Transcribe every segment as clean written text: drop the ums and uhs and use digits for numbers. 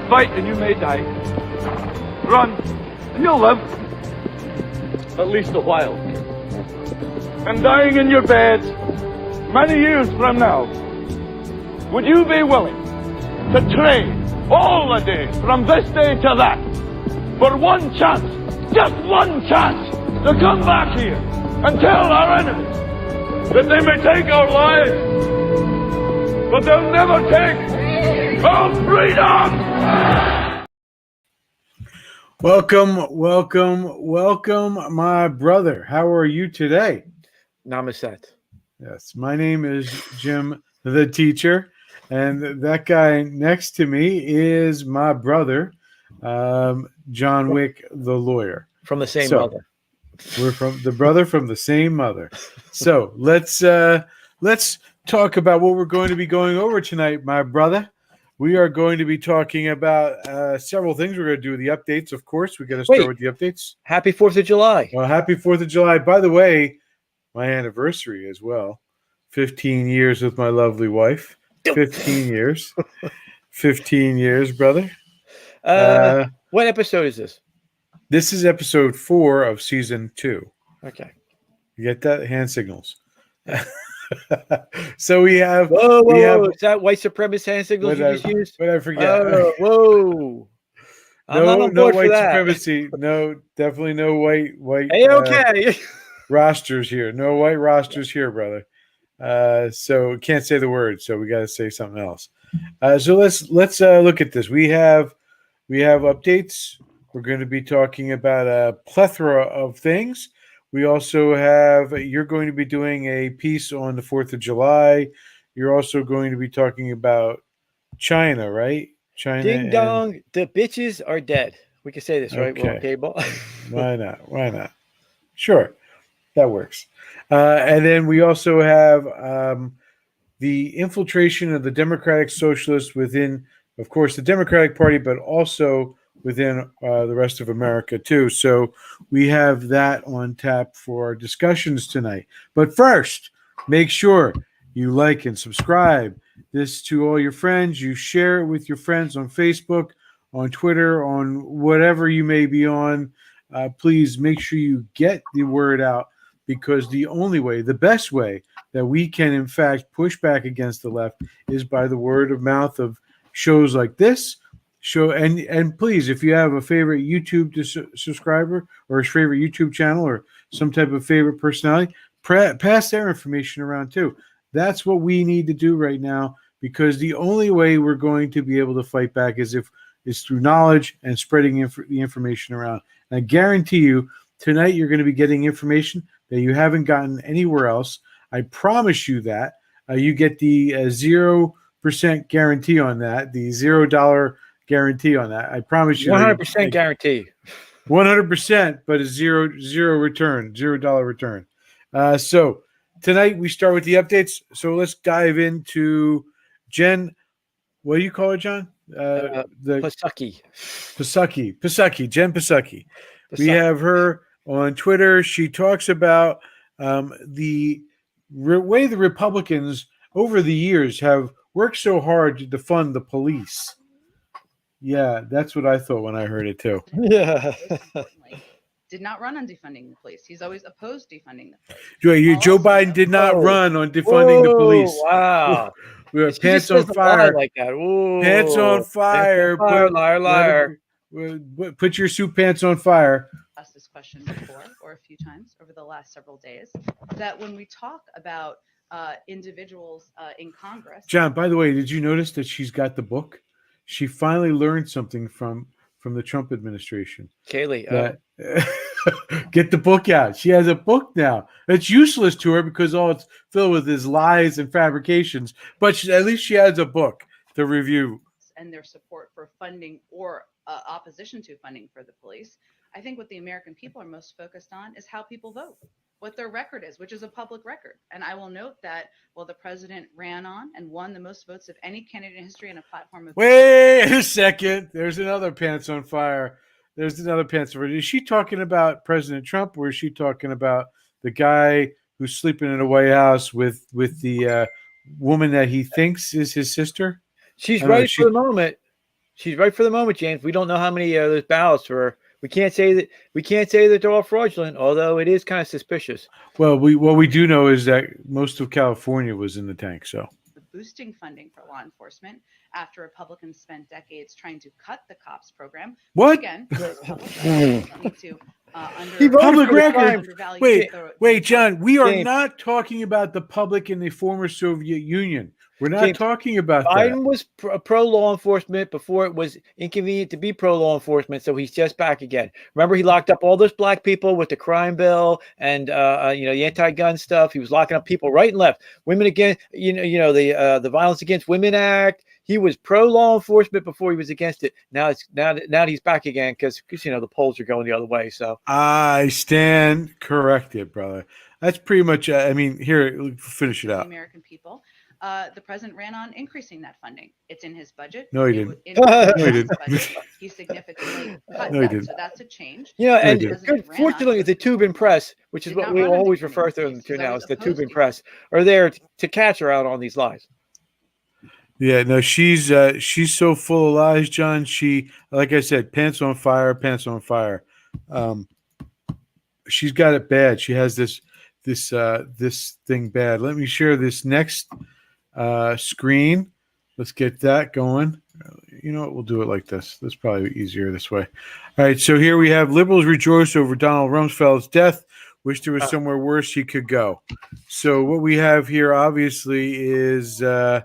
Fight and you may die. Run and you'll live. At least a while. And dying in your bed many years from now, would you be willing to trade all the days from this day to that for one chance, just one chance, to come back here and tell our enemies that they may take our lives, but they'll never take our freedom? Welcome, my brother. How are you today? Namaste. Yes, my name is Jim, the teacher, and that guy next to me is my brother, John Wick, the lawyer. From the same mother. We're from the brother from the same mother. So let's talk about what we're going to be going over tonight, my brother. We are going to be talking about several things. We're going to do the updates, of course. We got to start with the updates. Happy 4th of July. Well, happy 4th of July. By the way, my anniversary as well. 15 years with my lovely wife. 15 years. 15 years, brother. What episode is this? This is episode 4 of season 2. Okay. You get that? Hand signals. So we have. Whoa. Is that white supremacist hand signals you just used? But I forget. Whoa. No white supremacy. No, definitely no white. Okay. Rosters here. No white rosters here, brother. So can't say the word. So we got to say something else. So let's look at this. We have updates. We're going to be talking about a plethora of things. We also have, you're going to be doing a piece on the 4th of July. You're also going to be talking about China, right? China. Ding dong. The bitches are dead. We can say this, right? Okay. We're on cable. Why not? Sure. That works. And then we also have the infiltration of the Democratic Socialists within, of course, the Democratic Party, but also within the rest of America, too. So we have that on tap for our discussions tonight. But first, make sure you like and subscribe this to all your friends. You share it with your friends on Facebook, on Twitter, on whatever you may be on. Please make sure you get the word out, because the only way, the best way that we can, in fact, push back against the left is by the word of mouth of shows like this. And please, if you have a favorite YouTube subscriber or a favorite YouTube channel or some type of favorite personality, pass their information around too. That's what we need to do right now, because the only way we're going to be able to fight back is through knowledge and spreading the information around. And I guarantee you, tonight you're going to be getting information that you haven't gotten anywhere else. I promise you that. You get the 0% guarantee on that, the $0 guarantee on that. I promise you. 100% guarantee. 100%, but a zero return, $0 return. So tonight we start with the updates. So let's dive into Jen. What do you call her, John? Psaki. Jen Psaki. We have her on Twitter. She talks about the way the Republicans over the years have worked so hard to defund the police. Yeah, that's what I thought when I heard it too. Yeah. Did not run on defunding the police. He's always opposed defunding the police. Joe Biden did not run on defunding the police. Wow. We have pants on fire. Like that. Whoa. Pants on fire. Liar. Put your suit pants on fire. Asked this question before, or a few times over the last several days, that when we talk about individuals in Congress. John, by the way, did you notice that she's got the book? She finally learned something from the Trump administration. Kaylee. Get the book out. She has a book now. It's useless to her because all it's filled with is lies and fabrications. But at least she has a book to review. And their support for funding or opposition to funding for the police. I think what the American people are most focused on is how people vote, what their record is, which is a public record. And I will note that while the president ran on and won the most votes of any candidate in history on a platform of— Wait a second. There's another pants on fire. Is she talking about President Trump, or is she talking about the guy who's sleeping in a White House with the woman that he thinks is his sister? She's right for the moment. She's right for the moment, James. We don't know how many those ballots were. We can't say that they're all fraudulent, although it is kind of suspicious. Well, what we do know is that most of California was in the tank. So Boosting funding for law enforcement after Republicans spent decades trying to cut the cops program. What? Again, don't need to He voted public for the record. crime. undervalue Wait, the- wait, John. We are James. not talking about the public in the former Soviet Union. We're not James, talking about that. Biden was pro law enforcement before it was inconvenient to be pro law enforcement, so he's just back again. Remember, he locked up all those black people with the crime bill and the anti-gun stuff. He was locking up people right and left. Women against the Violence Against Women Act. He was pro law enforcement before he was against it. Now he's back again because the polls are going the other way. So I stand corrected, brother. That's pretty much. Here, finish it the out. American people. The president ran on increasing that funding. It's in his budget. No, he didn't. No, he didn't. He significantly cut No, he that. didn't. So that's a change. and did. good. Fortunately, the tube and press, which is Did what not we run on always these refer to them cases. to He's now, always is the tube opposed and to press, are there to catch her out on these lies. Yeah, no, she's so full of lies, John. She, like I said, pants on fire, pants on fire. She's got it bad. She has this thing bad. Let me share this next screen. Let's get that going. You know what? We'll do it like this. That's probably easier this way. All right. So here we have liberals rejoice over Donald Rumsfeld's death. Wish there was somewhere worse he could go. So what we have here, obviously, is the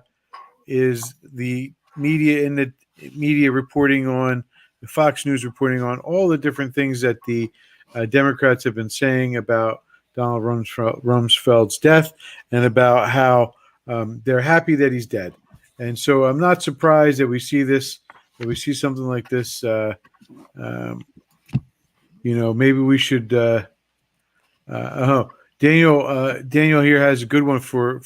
media reporting on the Fox News reporting on all the different things that the Democrats have been saying about Donald Rumsfeld's death and about how they're happy that he's dead. And so I'm not surprised that we see this, that we see something like this. Maybe we should. Daniel here has a good one for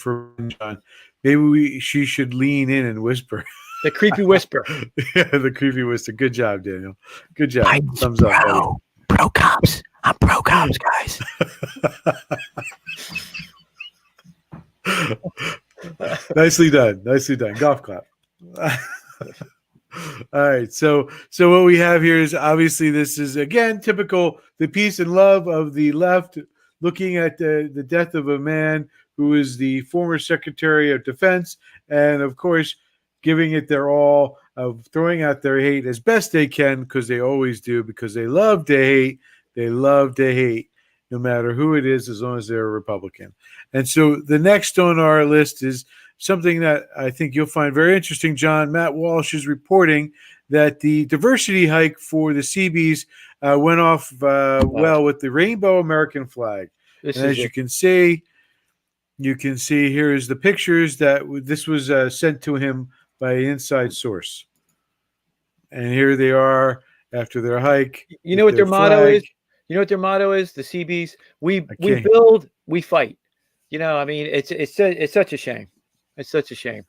John. Maybe she should lean in and whisper. The creepy whisper. Yeah, the creepy whisper. Good job, Daniel. Good job. Thumbs up, buddy. Pro cops. I'm pro cops, guys. Nicely done. Nicely done. Golf clap. All right. So what we have here is obviously this is again typical the peace and love of the left, looking at the death of a man who is the former Secretary of Defense, and of course giving it their all, of throwing out their hate as best they can, because they always do, because they love to hate. They love to hate, no matter who it is, as long as they're a Republican. And so the next on our list is something that I think you'll find very interesting, John. Matt Walsh is reporting that the diversity hike for the Seabees went off well with the Rainbow American flag. And as you can see here is the pictures that this was sent to him by an inside source. And here they are after their hike. You know what their motto is? You know what their motto is? The CBs. We build, we fight. It's such a shame. It's such a shame.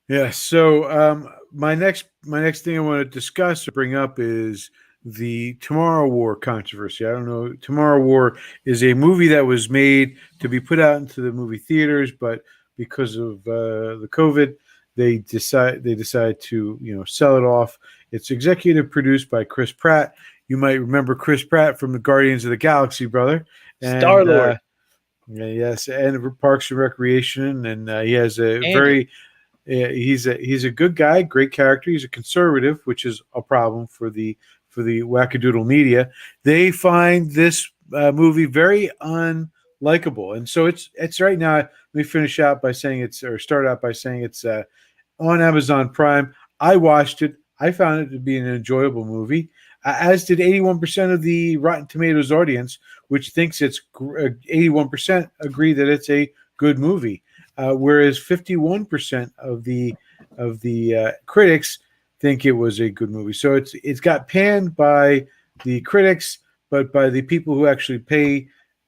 Yeah. So my next thing I want to discuss or bring up is the Tomorrow War controversy. I don't know. Tomorrow War is a movie that was made to be put out into the movie theaters, but because of the COVID, they decide to sell it off. It's executive produced by Chris Pratt. You might remember Chris Pratt from the Guardians of the Galaxy, brother. Star-Lord. Yes, and Parks and Recreation, and he has he's a good guy, great character. He's a conservative, which is a problem for the wackadoodle media. They find this movie very unlikable, and so it's right now. Let me start out by saying it's on Amazon Prime. I watched it. I found it to be an enjoyable movie, as did 81% of the Rotten Tomatoes audience, which thinks 81% agree that it's a good movie, whereas 51% of the critics think it was a good movie. So it's got panned by the critics, but by the people who actually pay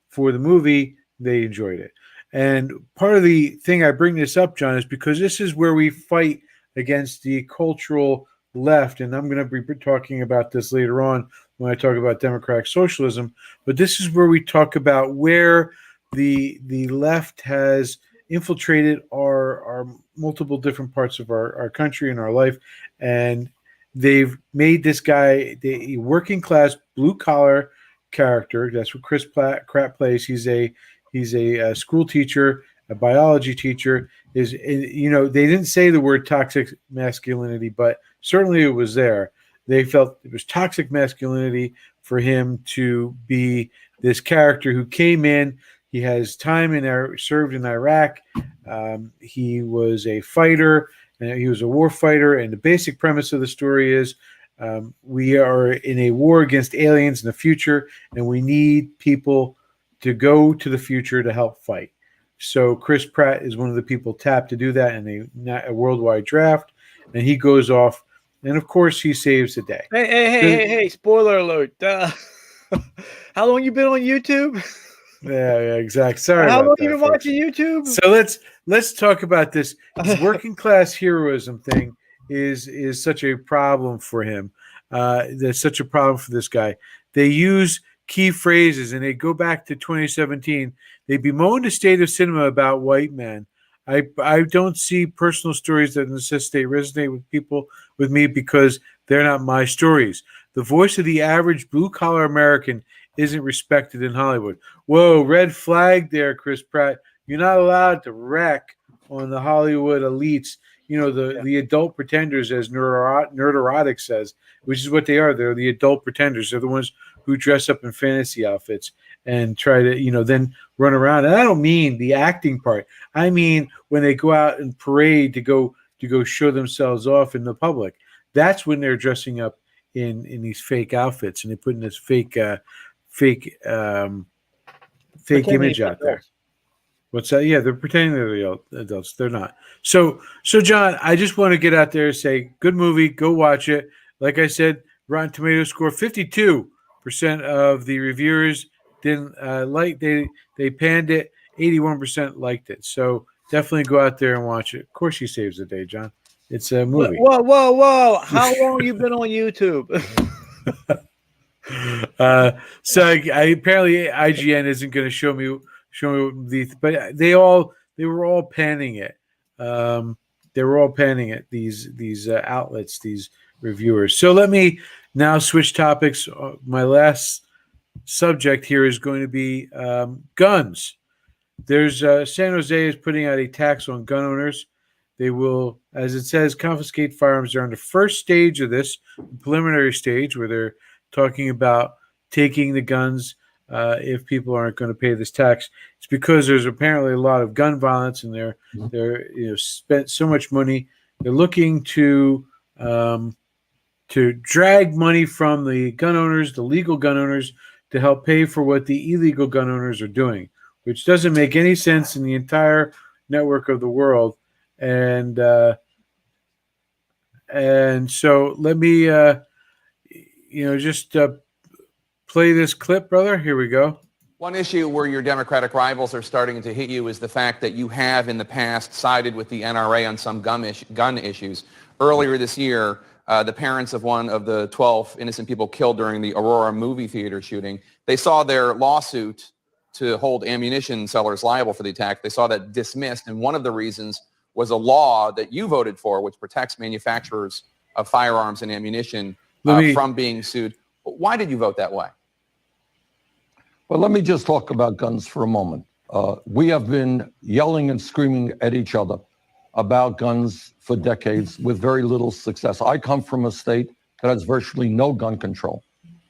for the movie, they enjoyed it. And part of the thing I bring this up, John, is because this is where we fight against the cultural left, and I'm going to be talking about this later on when I talk about democratic socialism. But this is where we talk about where the left has infiltrated our multiple different parts of our country and our life, and they've made this guy a working class blue collar character. That's what Chris Pratt plays. He's a school teacher, a biology teacher. They didn't say the word toxic masculinity, but certainly it was there. They felt it was toxic masculinity for him to be this character who came in. He has served in Iraq. He was a fighter, and he was a war fighter. And the basic premise of the story is we are in a war against aliens in the future, and we need people to go to the future to help fight. So Chris Pratt is one of the people tapped to do that in a worldwide draft, and he goes off, and of course he saves the day. Hey! Spoiler alert! How long you been on YouTube? Yeah, exactly. Sorry. How long that, you been folks. watching YouTube? So let's talk about this. This working class heroism thing is such a problem for him. That's such a problem for this guy. They use key phrases, and they go back to 2017. They bemoan the state of cinema about white men. I don't see personal stories that resonate with people with me because they're not my stories. The voice of the average blue-collar American isn't respected in Hollywood. Whoa, red flag there, Chris Pratt. You're not allowed to wreck on the Hollywood elites, the adult pretenders, as Nerderotic says, which is what they are. They're the adult pretenders. They're the ones who dress up in fantasy outfits and try to, then run around. And I don't mean the acting part. I mean when they go out and parade to go show themselves off in the public. That's when they're dressing up in these fake outfits, and they put in this fake image out there. What's that? Yeah, they're pretending they're the adults. They're not. So John, I just want to get out there and say, good movie. Go watch it. Like I said, Rotten Tomatoes score 52% of the reviewers didn't like. They panned it. 81% liked it. So definitely go out there and watch it. Of course, she saves the day, John. It's a movie. Whoa! How long you been on YouTube? So apparently IGN isn't going to show me but they were all panning it. They were all panning it. These outlets, these reviewers. So let me now switch topics. My last subject here is going to be guns. There's San Jose is putting out a tax on gun owners. They will, as it says, confiscate firearms. They're on the first stage of this, preliminary stage, where they're talking about taking the guns if people aren't going to pay this tax. It's because there's apparently a lot of gun violence, and they're spent so much money. They're looking to drag money from the gun owners, the legal gun owners, to help pay for what the illegal gun owners are doing, which doesn't make any sense in the entire network of the world. And so let me just play this clip, brother. Here we go. One issue where your Democratic rivals are starting to hit you is the fact that you have in the past sided with the NRA on some gun issues. Earlier this year, the parents of one of the 12 innocent people killed during the Aurora movie theater shooting, they saw their lawsuit to hold ammunition sellers liable for the attack. They saw that dismissed, and one of the reasons was a law that you voted for, which protects manufacturers of firearms and ammunition from being sued. Why did you vote that way? Well, let me just talk about guns for a moment. We have been yelling and screaming at each other about guns for decades with very little success. I come from a state that has virtually no gun control,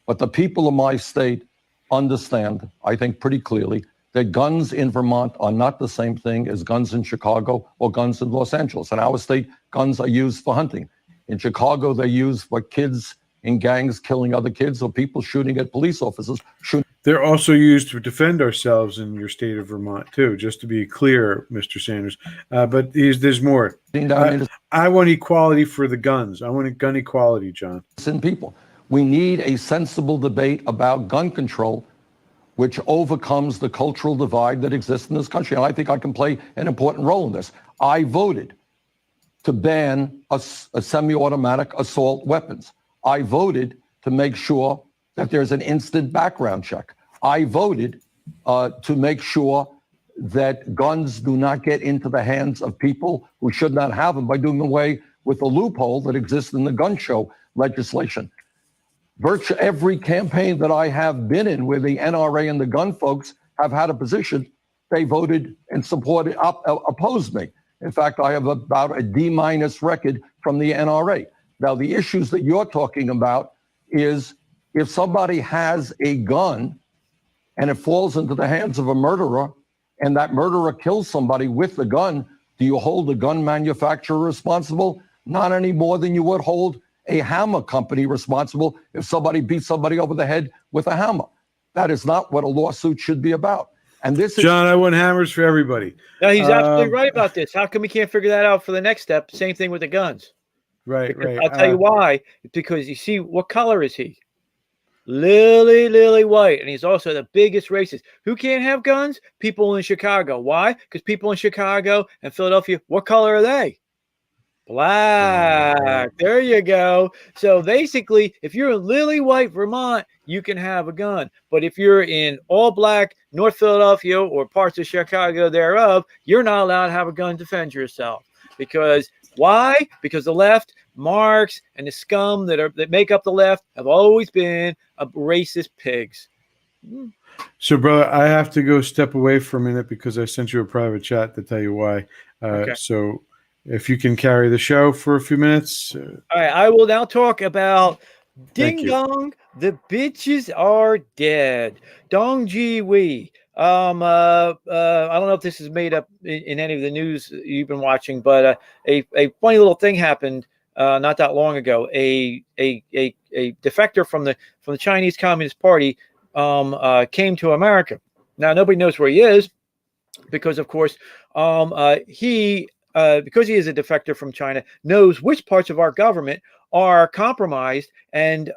but the people of my state understand, I think pretty clearly, that guns in Vermont are not the same thing as guns in Chicago or guns in Los Angeles. In our state, guns are used for hunting. In Chicago, they're used for kids in gangs killing other kids or people shooting at police officers. They're also used to defend ourselves in your state of Vermont, too, just to be clear, Mr. Sanders. But there's more. I want equality for the guns. I want gun equality, John. People. We need a sensible debate about gun control, which overcomes the cultural divide that exists in this country. And I think I can play an important role in this. I voted to ban a semi-automatic assault weapons. I voted to make sure that there's an instant background check. I voted to make sure that guns do not get into the hands of people who should not have them by doing away with the loophole that exists in the gun show legislation. Virtually every campaign that I have been in where the NRA and the gun folks have had a position, they voted and supported, opposed me. In fact, I have about a D- record from the NRA. Now, the issues that you're talking about is if somebody has a gun and it falls into the hands of a murderer and that murderer kills somebody with the gun, do you hold the gun manufacturer responsible? Not any more than you would hold a hammer company responsible if somebody beats somebody over the head with a hammer. That is not what a lawsuit should be about. And this is John, I want hammers for everybody. No, he's absolutely right about this. How come we can't figure that out for the next step? Same thing with the guns. Right, right. I'll tell you why. Because you see, what color is he? Lily white. And he's also the biggest racist. Who can't have guns? People in Chicago. Why? Because people in Chicago and Philadelphia, what color are they? Black. There you go. So basically, if you're in lily white Vermont, you can have a gun. But if you're in all black North Philadelphia or parts of Chicago thereof, you're not allowed to have a gun to defend yourself. Because why? Because the left, Marx, and the scum that make up the left have always been racist pigs. So, brother, I have to go step away for a minute because I sent you a private chat to tell you why. Okay. So if you can carry the show for a few minutes. All right, I will now talk about Thank Ding you. Dong, the bitches are dead. Dong Ji Wei. I don't know if this is made up in any of the news you've been watching, but a funny little thing happened not that long ago. A defector from the Chinese Communist Party came to America. Now nobody knows where he is because, of course, he because he is a defector from China, knows which parts of our government are compromised and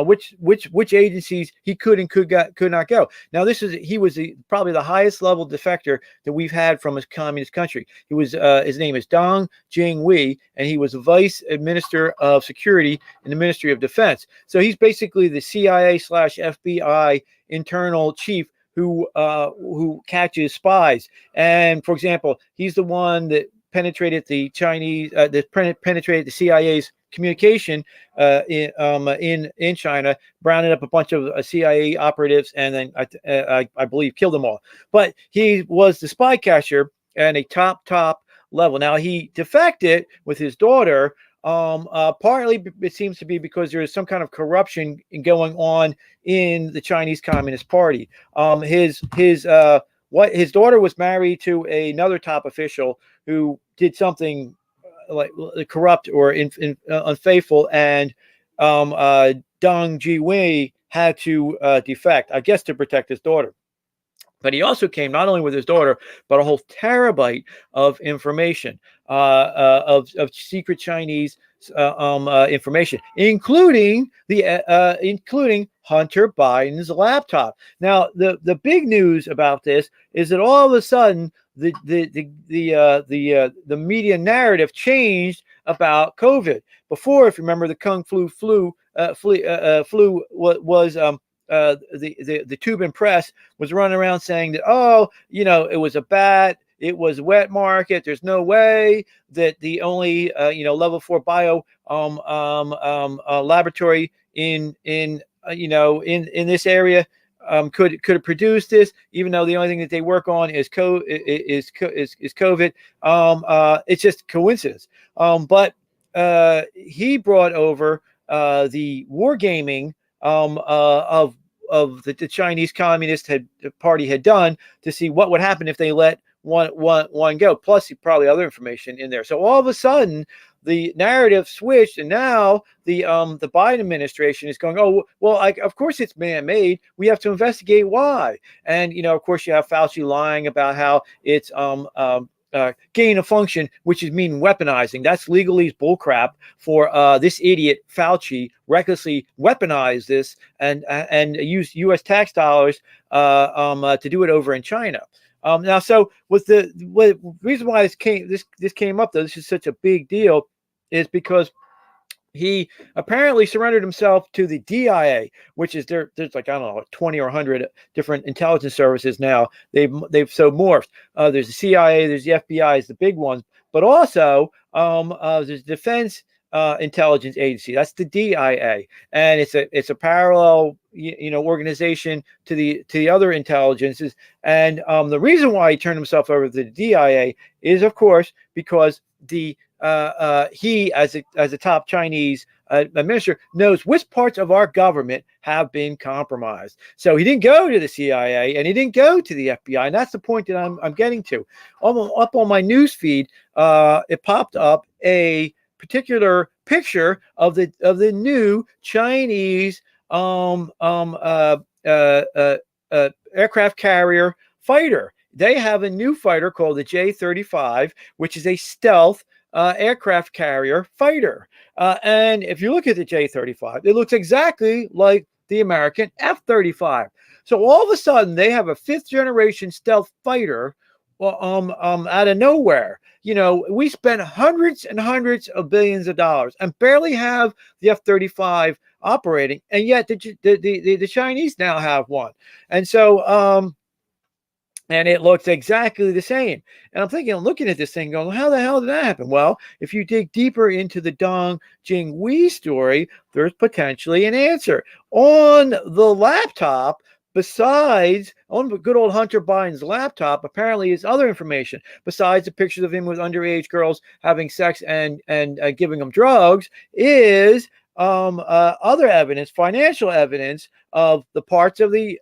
which agencies he could and could not go. Now, he was probably the highest level defector that we've had from a communist country. He was his name is Dong Jing Wei, and he was vice minister of security in the Ministry of Defense. So he's basically the CIA/FBI internal chief who catches spies. And for example, he's the one that penetrated the Chinese, penetrated the CIA's communication in China, rounded up a bunch of CIA operatives, and then I believe killed them all. But he was the spy catcher at a top level. Now he defected with his daughter. Partly it seems to be because there is some kind of corruption going on in the Chinese Communist Party. His daughter was married to another top official who did something like corrupt or unfaithful, and Dong Ji Wei had to defect, I guess, to protect his daughter. But he also came not only with his daughter, but a whole terabyte of information, of secret Chinese information, including Hunter Biden's laptop. Now, the big news about this is that all of a sudden the media narrative changed about COVID. Before, if you remember, the Kung flu was the tube and press was running around saying that, it was a bat, it was a wet market. There's no way that the only level 4 bio laboratory in this area could have produced this, even though the only thing that they work on is COVID. It's just coincidence. But he brought over the wargaming of the Chinese Communist Party had done to see what would happen if they let one go. Plus, probably other information in there. So all of a sudden, the narrative switched, and now the Biden administration is going, of course it's man-made. We have to investigate why. And of course, you have Fauci lying about how it's gain of function, which is mean weaponizing. That's legalese bullcrap for this idiot Fauci recklessly weaponized this and use U.S. tax dollars to do it over in China. Now, so with the reason why this came up, though, this is such a big deal, is because he apparently surrendered himself to the DIA, which is there's like, I don't know, 20 or 100 different intelligence services now. They've so morphed. There's the CIA, there's the FBI, is the big ones, but also there's Defense Intelligence Agency. That's the DIA, and it's a parallel organization to the other intelligences. And the reason why he turned himself over to the DIA is, of course, because he as a top Chinese administrator knows which parts of our government have been compromised. So he didn't go to the CIA and he didn't go to the FBI, and that's the point that I'm getting to. Up on my news feed, it popped up a particular picture of the new Chinese aircraft carrier fighter. They have a new fighter called the J-35, which is a stealth aircraft carrier fighter. And if you look at the J-35, it looks exactly like the American F-35. So all of a sudden, they have a 5th generation stealth fighter out of nowhere. We spent hundreds and hundreds of billions of dollars and barely have the F-35 operating, and yet the Chinese now have one. And so and it looks exactly the same. And I'm looking at this thing going, how the hell did that happen? Well, if you dig deeper into the Dong Jing story, there's potentially an answer. On the laptop, besides on good old Hunter Biden's laptop, apparently is other information besides the pictures of him with underage girls having sex and giving them drugs, is other evidence, financial evidence of the parts of the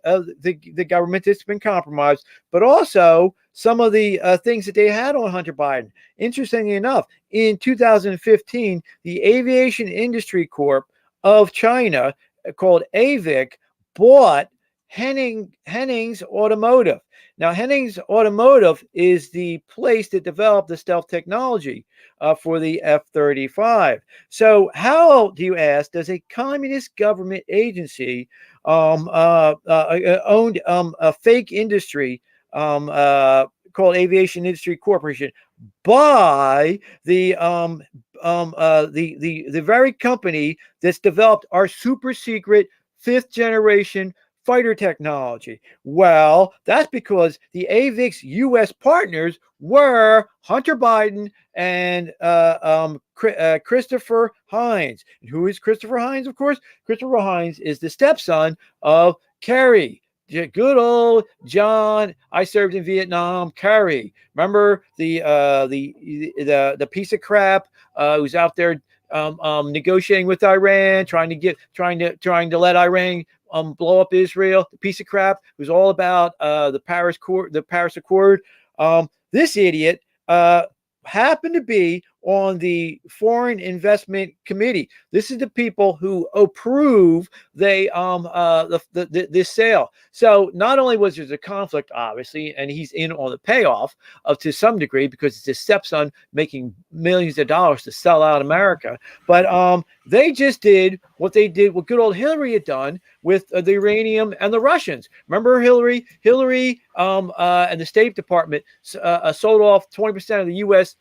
government that's been compromised, but also some of the things that they had on Hunter Biden. Interestingly enough, in 2015, the Aviation Industry Corp of China, called AVIC, bought Henning's Automotive. Now, Henning's Automotive is the place that developed the stealth technology for the F-35. So how, do you ask, does a communist government agency owned a fake industry called Aviation Industry Corporation buy the very company that's developed our super secret 5th generation fighter technology? Well, that's because the AVIC's U.S. partners were Hunter Biden and Christopher Hines. And who is Christopher Hines? Of course, Christopher Hines is the stepson of Kerry. Good old John, I served in Vietnam, Kerry. Remember the piece of crap who's out there negotiating with Iran, trying to let Iran blow up Israel. The piece of crap who's all about the Paris Accord. This idiot happened to be on the Foreign Investment Committee. This is the people who approve this sale. So not only was there a conflict, obviously, and he's in on the payoff to some degree because it's his stepson making millions of dollars to sell out America, but they just did what good old Hillary had done with the uranium and the Russians. Remember Hillary and the State Department sold off 20% of the U.S.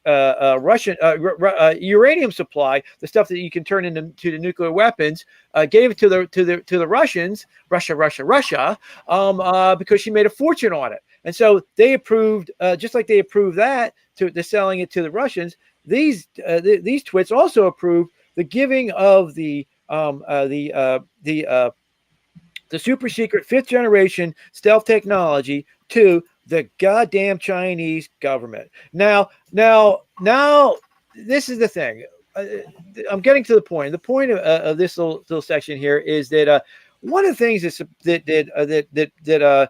Russian uranium supply, the stuff that you can turn into the nuclear weapons, gave it to the Russians, Russia, because she made a fortune on it. And so they approved, just like they approved that to selling it to the Russians. These twits also approved the giving of the super secret 5th generation stealth technology to the goddamn Chinese government. Now, this is the thing. I'm getting to the point. The point of this little section here is that one of the things that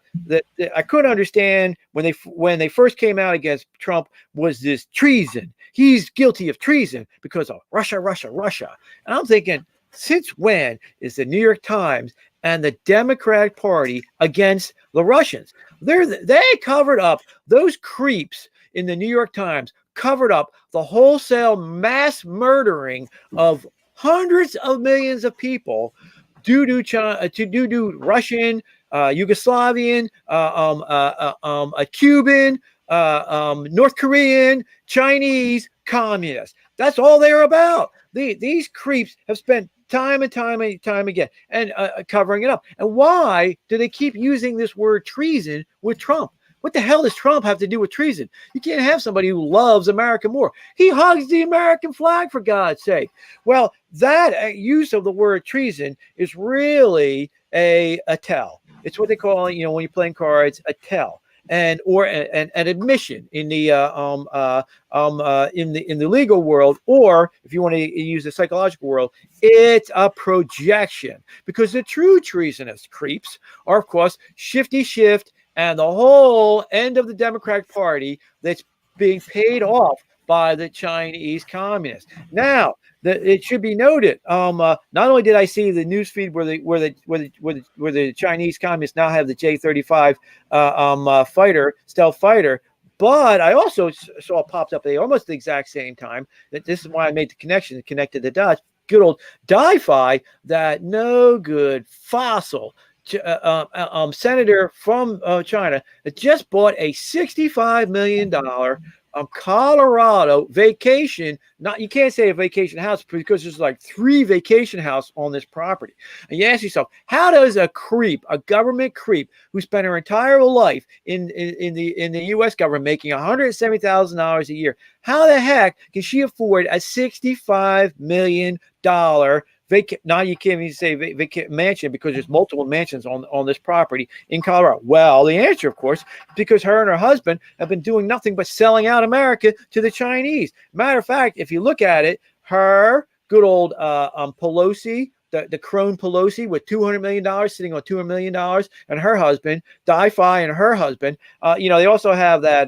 I couldn't understand when they first came out against Trump was this treason. He's guilty of treason because of Russia. And I'm thinking, since when is the New York Times and the Democratic Party against the Russians? They covered up, those creeps in the New York Times covered up the wholesale mass murdering of hundreds of millions of people due to Russian, Yugoslavian, Cuban, North Korean, Chinese communists. That's all they're about. These creeps have spent time and time and time again and covering it up. And why do they keep using this word treason with Trump? What the hell does Trump have to do with treason? You can't have somebody who loves America more. He hugs the American flag, for God's sake. Well, that use of the word treason is really a tell. It's what they call, when you're playing cards, a tell. Or an admission in the in the legal world, or if you want to use the psychological world, it's a projection, because the true treasonous creeps are, of course, Shifty Shift and the whole end of the Democratic Party that's being paid off by the Chinese communists. Now, it should be noted. Not only did I see the news feed where the Chinese communists now have the J-35 stealth fighter, but I also saw it popped up at almost the exact same time. That this is why I made the connection, connected the dots. Good old DiFi, that no good fossil senator from China that just bought a $65 million Colorado vacation. You can't say a vacation house because there's like 3 vacation houses on this property. And you ask yourself, how does a government creep who spent her entire life in the U.S. government making $170,000 a year, how the heck can she afford a $65 million now you can't even say mansion, because there's multiple mansions on this property in Colorado? Well, the answer, of course, is because her and her husband have been doing nothing but selling out America to the Chinese. Matter of fact, if you look at it, her good old Pelosi, the crone Pelosi, with $200 million, sitting on $200 million, and her husband, DiFi, and her husband, they also have that,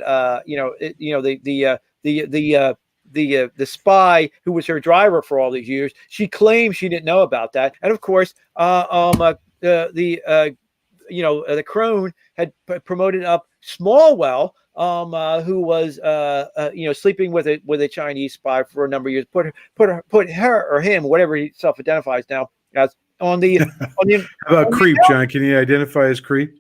the spy who was her driver for all these years. She claims she didn't know about that. And of course, the crone had promoted up Smallwell, who was sleeping with a Chinese spy for a number of years. Put her or him, whatever he self-identifies now as, on the How about creep, John? Can you identify as creep?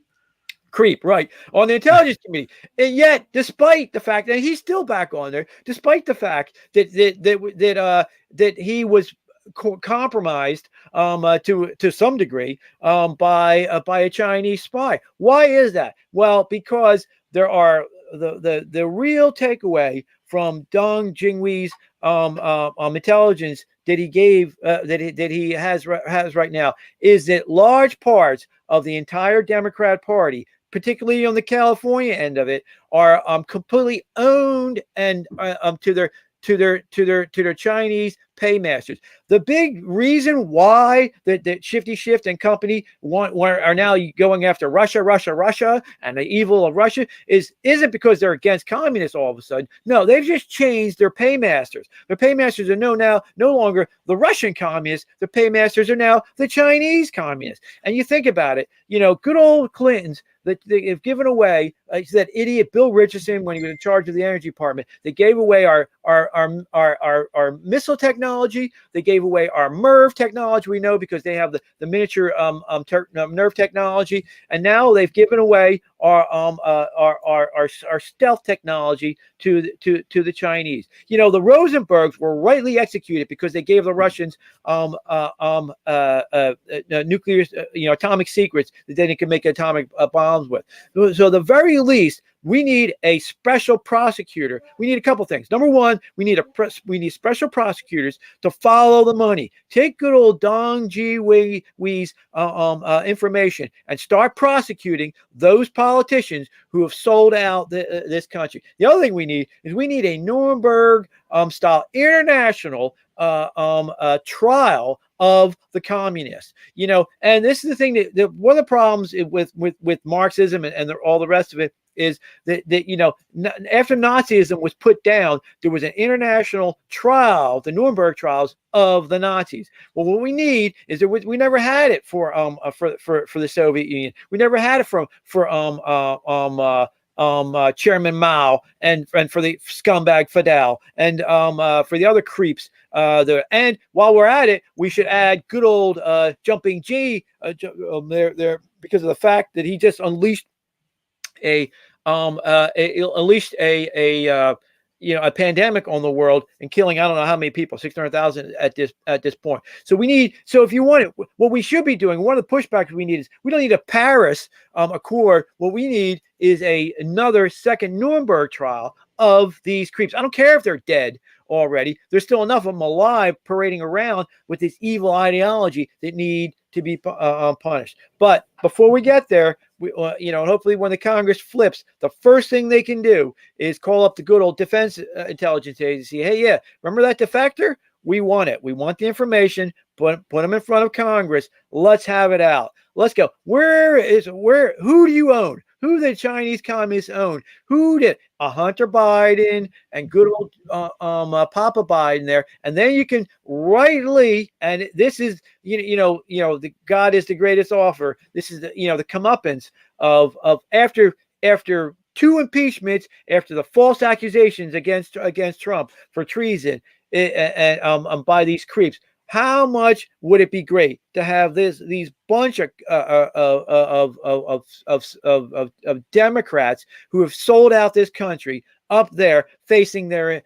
Creep, right, on the intelligence committee. And yet, despite the fact that he's still back on there, despite the fact that he was compromised to some degree by a Chinese spy. Why is that? Well, because there are the real takeaway from Deng Jingwee's intelligence that he gave that he has right now is that large parts of the entire Democrat Party, particularly on the California end of it, are completely owned and to their Chinese paymasters. The big reason why that Shifty Shift and company are now going after Russia, and the evil of Russia isn't because they're against communists all of a sudden. No, they've just changed their paymasters. Their paymasters are no longer the Russian communists. The paymasters are now the Chinese communists. And you think about it, good old Clintons, that they have given away, that idiot Bill Richardson, when he was in charge of the energy department, they gave away our missile technology. They gave away our MIRV technology. We know because they have the miniature nerve technology, and now they've given away our stealth technology to the Chinese. The Rosenbergs were rightly executed because they gave the Russians nuclear, atomic secrets that they could make atomic bombs with. So, the very least, we need a special prosecutor. We need a couple things. Number one, we need special prosecutors to follow the money. Take good old Deng Jingwee's information and start prosecuting those politicians who have sold out this country. The other thing we need a Nuremberg style international trial of the communists, and this is the thing that one of the problems with Marxism and all the rest of it is that after Nazism was put down, there was an international trial, the Nuremberg trials of the Nazis. Well, what we need is we never had it for the Soviet Union. We never had it for Chairman Mao and for the scumbag Fidel and for the other creeps. And while we're at it, we should add good old Jumping G there because of the fact that he just unleashed a a pandemic on the world and killing I don't know how many people, 600,000 at this point. So we need. So if you want it, what we should be doing, one of the pushbacks we need is we don't need a Paris Accord. What we need is another second Nuremberg trial of these creeps. I don't care if they're dead already. There's still enough of them alive parading around with this evil ideology that need to be punished. But before we get there, we, hopefully when the Congress flips, the first thing they can do is call up the good old Defense Intelligence Agency. Hey, yeah, remember that defector? We want it. We want the information. Put them in front of Congress. Let's have it out. Let's go. Who do you own? Who the Chinese communists own? Who did Hunter Biden and good old Papa Biden there? And then you can rightly, and this is the God is the greatest offer. This is the comeuppance of after two impeachments, after the false accusations against Trump for treason and by these creeps. How much would it be great to have these bunch of Democrats who have sold out this country up there facing their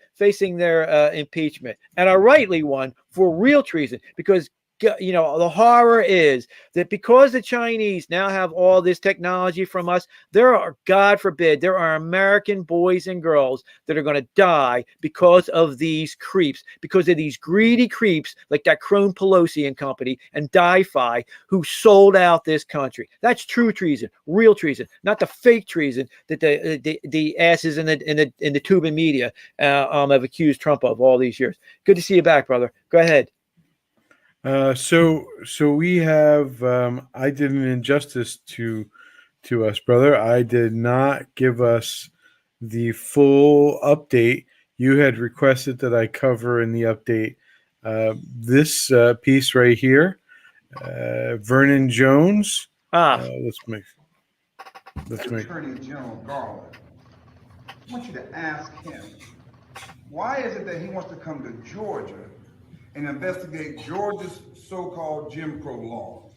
impeachment, and are rightly one for real treason? Because the horror is that because the Chinese now have all this technology from us, there are, God forbid, there are American boys and girls that are going to die because of these creeps, because of these greedy creeps like that Crone Pelosi and company and DiFi who sold out this country. That's true treason, real treason, not the fake treason that the asses in the tube and media have accused Trump of all these years. Good to see you back, brother. Go ahead. So we have I did an injustice to us, brother. I did not give us the full update. You had requested that I cover in the update this piece right here. Vernon Jones. Let's make Attorney General Garland. I want you to ask him, why is it that he wants to come to Georgia and investigate Georgia's so-called Jim Crow laws,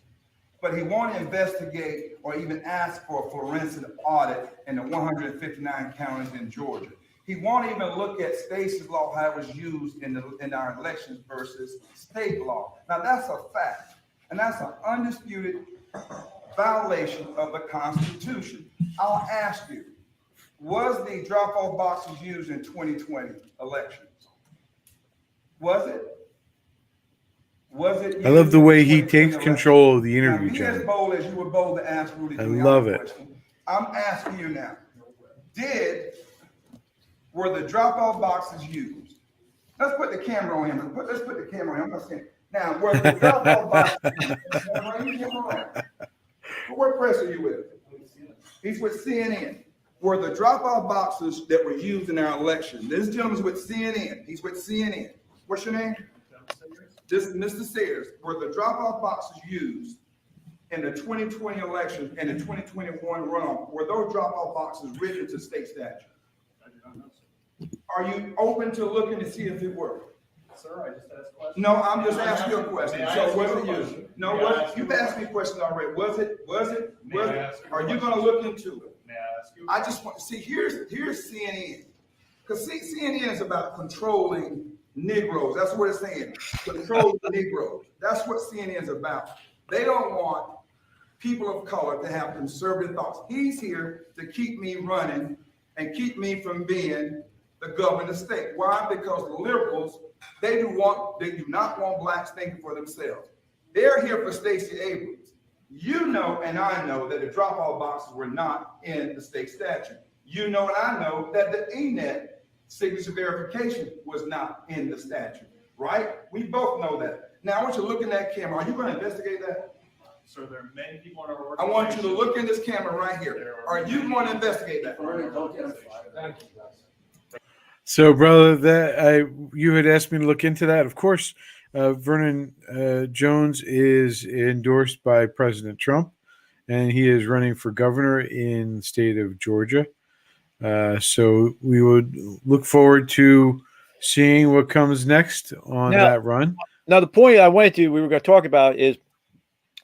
but he won't investigate or even ask for a forensic audit in the 159 counties in Georgia. He won't even look at Stacey's law, how it was used in our elections versus state law. Now that's a fact, and that's an undisputed violation of the Constitution. I'll ask you, was the drop-off boxes used in 2020 elections? Was it? I love the way he takes control of the interview, John. Be John. as bold as you were bold to ask Rudy Giuliani. I love it. Question. I'm asking you now, were the drop-off boxes used? Let's put the camera on him. Let's put the camera on him. I'm not saying, now, were the drop-off boxes what press are you with? He's with CNN. Were the drop-off boxes that were used in our election? This gentleman's with CNN. He's with CNN. What's your name? This Mr. Sayers. Were the drop-off boxes used in the 2020 election and the 2021 runoff? Were those drop-off boxes written to state statute? I do not know, sir. Are you open to looking to see if it worked? Sir, I just asked questions. No, I'm just asking you a question. May I So ask was you a it used? question? No, May I what? ask you You've a asked me a question already. Was it? May I ask you a Are you question? going to look into it? May I ask you? I just want to see, here's CNN. Because CNN is about controlling Negroes. That's what it's saying. Control the Negroes. That's what CNN is about. They don't want people of color to have conservative thoughts. He's here to keep me running and keep me from being the governor of the state. Why? Because the liberals, they do not want blacks thinking for themselves. They're here for Stacey Abrams. You know, and I know that the drop-off boxes were not in the state statute. You know, and I know that the ENET signature verification was not in the statute, right? We both know that. Now, I want you to look in that camera. Are you going to investigate that? Sir, there are many people in our I organization. want you to look in this camera right here. Are you going to investigate that? Thank you. So, brother, you had asked me to look into that. Of course, Vernon Jones is endorsed by President Trump, and he is running for governor in the state of Georgia. So we would look forward to seeing what comes next on that run. Now, the point we were going to talk about is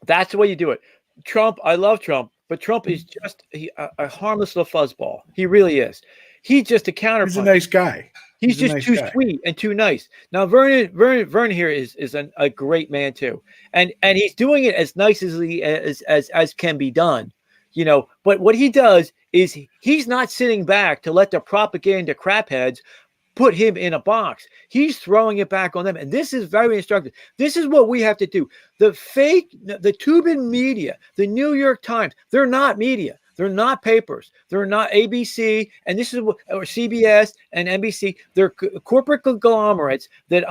that's the way you do it. Trump, I love Trump, but Trump is just a harmless little fuzzball. He really is. He's just a He's a counterpunch. nice guy. He's a just nice too guy. sweet and too nice. Now Vernon here is a great man too, and he's doing it as nicely as can be done, you know. But what he does is he's not sitting back to let the propaganda crapheads put him in a box. He's throwing it back on them, and this is very instructive. This is what we have to do. The Tubin media, the New York Times, they're not media. They're not papers. They're not ABC, and this is what, or CBS and NBC. They're corporate conglomerates that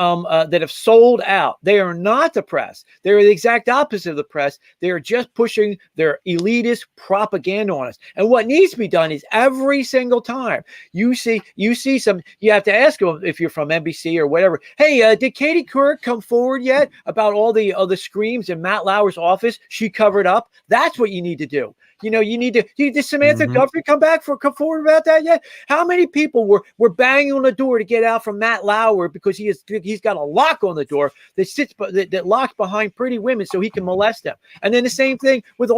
have sold out. They are not the press. They're the exact opposite of the press. They are just pushing their elitist propaganda on us. And what needs to be done is every single time you see some, you have to ask them if you're from NBC or whatever. Hey, did Katie Couric come forward yet about all the screams in Matt Lauer's office? She covered up. That's what you need to do. You know, did Samantha Guthrie come forward about that yet? How many people were banging on the door to get out from Matt Lauer because he's got a lock on the door that locks behind pretty women so he can molest them? And then the same thing with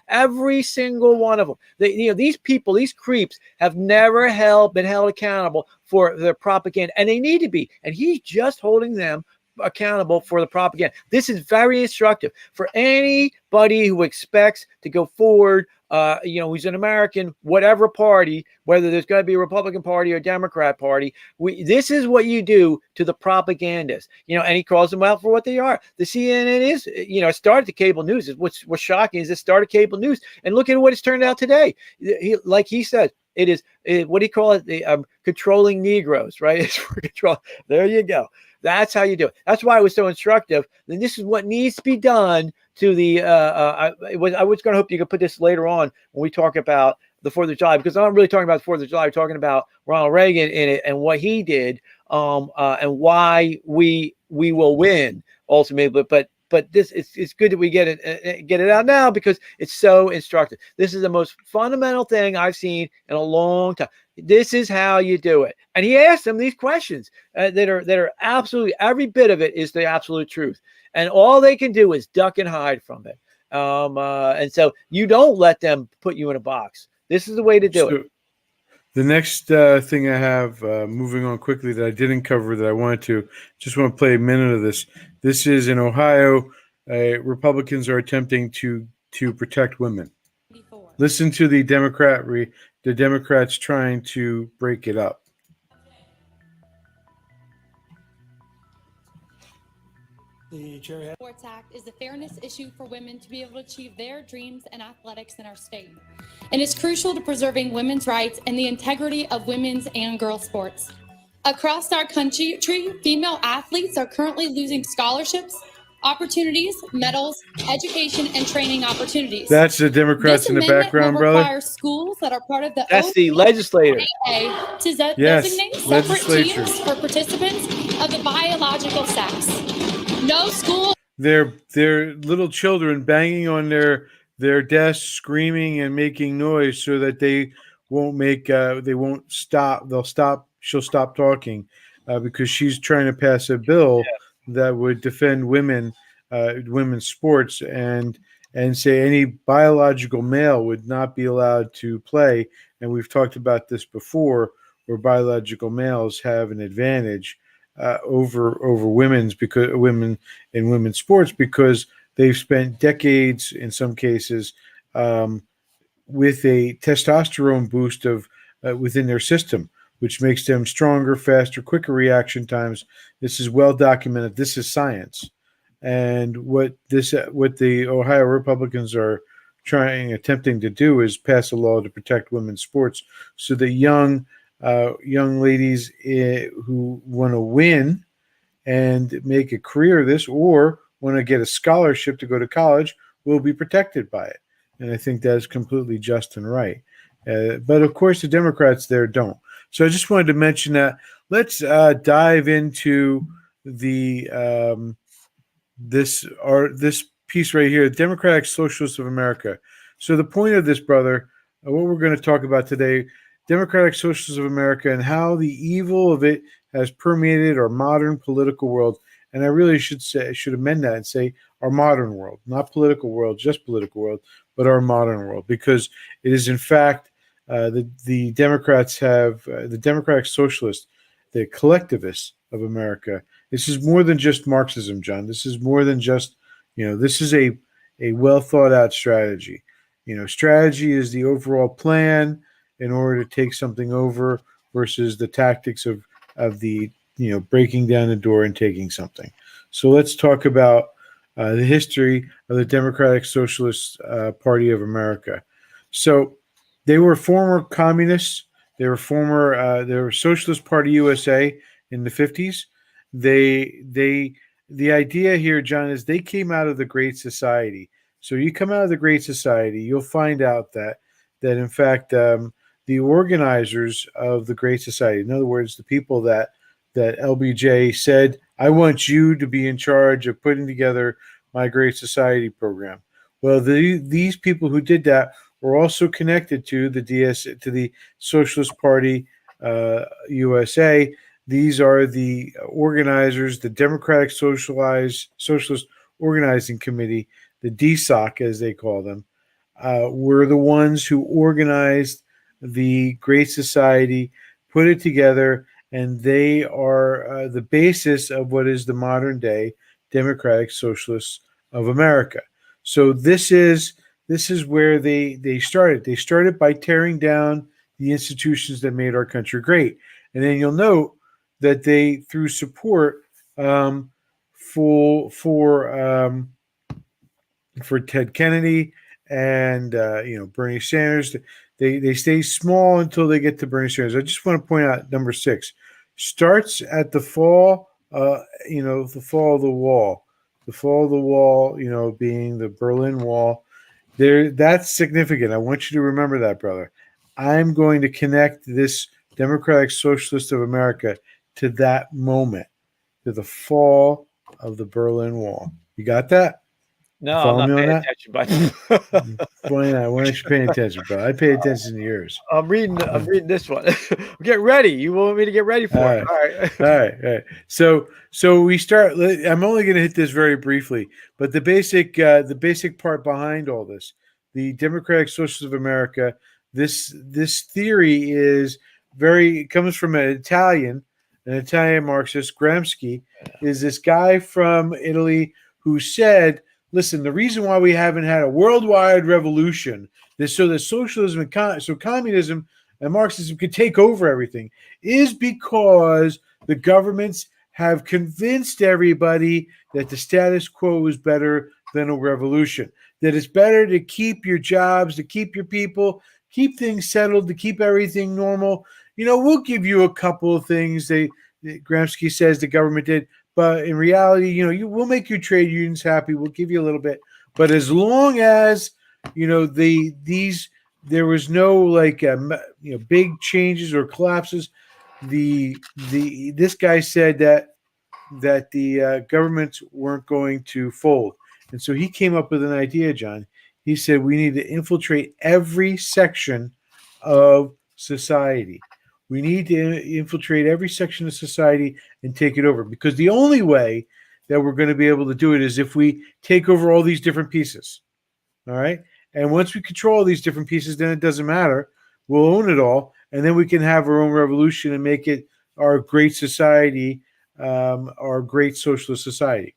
every single one of them. These people, these creeps, have never been held accountable for their propaganda, and they need to be. And he's just holding them accountable for the propaganda. This is very instructive for anybody who expects to go forward, who's an American, whatever party, whether there's going to be a Republican Party or Democrat Party. This is what you do to the propagandists, and he calls them out for what they are. The CNN is, it started the cable news. What's shocking is it started cable news, and look at what it's turned out today. Like he said, it is, what do you call it? The controlling Negroes, right? It's for control. There you go. That's how you do it. That's why it was so instructive. And this is what needs to be done to the. I was going to hope you could put this later on when we talk about the 4th of July, because I'm not really talking about the 4th of July. I'm talking about Ronald Reagan in it and what he did, and why we will win ultimately. But this it's good that we get it out now because it's so instructive. This is the most fundamental thing I've seen in a long time. This is how you do it. And he asked them these questions that are absolutely, every bit of it is the absolute truth. And all they can do is duck and hide from it. And so you don't let them put you in a box. This is the way to do it. The next thing I have, moving on quickly, that I didn't cover that I wanted to, just want to play a minute of this. This is in Ohio. Republicans are attempting to protect women. Listen to the Democrats trying to break it up. The Sports Act is a fairness issue for women to be able to achieve their dreams in athletics in our state. And it's crucial to preserving women's rights and the integrity of women's and girls' sports. Across our country, female athletes are currently losing scholarships, opportunities, medals, education, and training opportunities. That's the Democrats in the background, brother. Require schools that are part of the That's the legislator. To designate separate teams for participants of the biological sex. No school. They're little children banging on their desks, screaming and making noise so that they won't stop. They'll stop. She'll stop talking because she's trying to pass a bill that would defend women's sports and say any biological male would not be allowed to play. And we've talked about this before, where biological males have an advantage over women in women's sports because they've spent decades, in some cases, with a testosterone boost of within their system, which makes them stronger, faster, quicker reaction times. This is well documented. This is science, and what the Ohio Republicans are attempting to do is pass a law to protect women's sports, so that young ladies who want to win and make a career of this or want to get a scholarship to go to college will be protected by it. And I think that is completely just and right. But of course, the Democrats there don't. So I just wanted to mention that. Let's dive into the this piece right here, Democratic Socialists of America. So the point of this, brother, what we're going to talk about today, Democratic Socialists of America and how the evil of it has permeated our modern political world. And I really should amend that and say our modern world, not political world, just political world, but our modern world, because it is in fact the Democrats have the Democratic Socialists, the collectivists of America. This is more than just Marxism, John. This is more than just, this is a well thought out strategy. Strategy is the overall plan in order to take something over versus the tactics of the breaking down the door and taking something. So let's talk about the history of the Democratic Socialist Party of America. So they were former communists. They were they were Socialist Party USA in the 50s. The idea here, John, is they came out of the Great Society. So you come out of the Great Society, you'll find out that in fact the organizers of the Great Society, in other words, the people that LBJ said, I want you to be in charge of putting together my Great Society program. Well, these people who did that were also connected to the Socialist Party USA. These are the organizers, the Democratic Socialist Organizing Committee, the DSOC as they call them, were the ones who organized the Great Society, put it together, and they are the basis of what is the modern day Democratic Socialists of America. So this is where they started. They started by tearing down the institutions that made our country great. And then you'll note that they, through support for Ted Kennedy and Bernie Sanders, they stay small until they get to Bernie Sanders. I just want to point out number 6 starts at the fall. The fall of the wall. The fall of the wall, being the Berlin Wall. That's significant. I want you to remember that, brother. I'm going to connect this Democratic Socialist of America to that moment, to the fall of the Berlin Wall. You got that? No, Follow I'm not me on paying that? attention, but Why not? Why aren't you paying attention, bro? I pay attention to yours. I'm reading this one. Get ready. You want me to get ready for it? All right. So we start. I'm only going to hit this very briefly, but the basic part behind all this, the Democratic Socialists of America. This theory comes from an Italian Marxist. Gramsci is this guy from Italy who said, listen, the reason why we haven't had a worldwide revolution is so that socialism and communism and Marxism could take over everything is because the governments have convinced everybody that the status quo is better than a revolution, that it's better to keep your jobs, to keep your people, keep things settled, to keep everything normal. We'll give you a couple of things Gramsci says the government did, but in reality, we'll make your trade unions happy. We'll give you a little bit, but as long as there was no big changes or collapses, this guy said that the governments weren't going to fold, and so he came up with an idea, John. He said we need to infiltrate every section of society. We need to infiltrate every section of society and take it over, because the only way that we're going to be able to do it is if we take over all these different pieces. All right. And once we control these different pieces, then it doesn't matter. We'll own it all. And then we can have our own revolution and make it our great society, our great socialist society.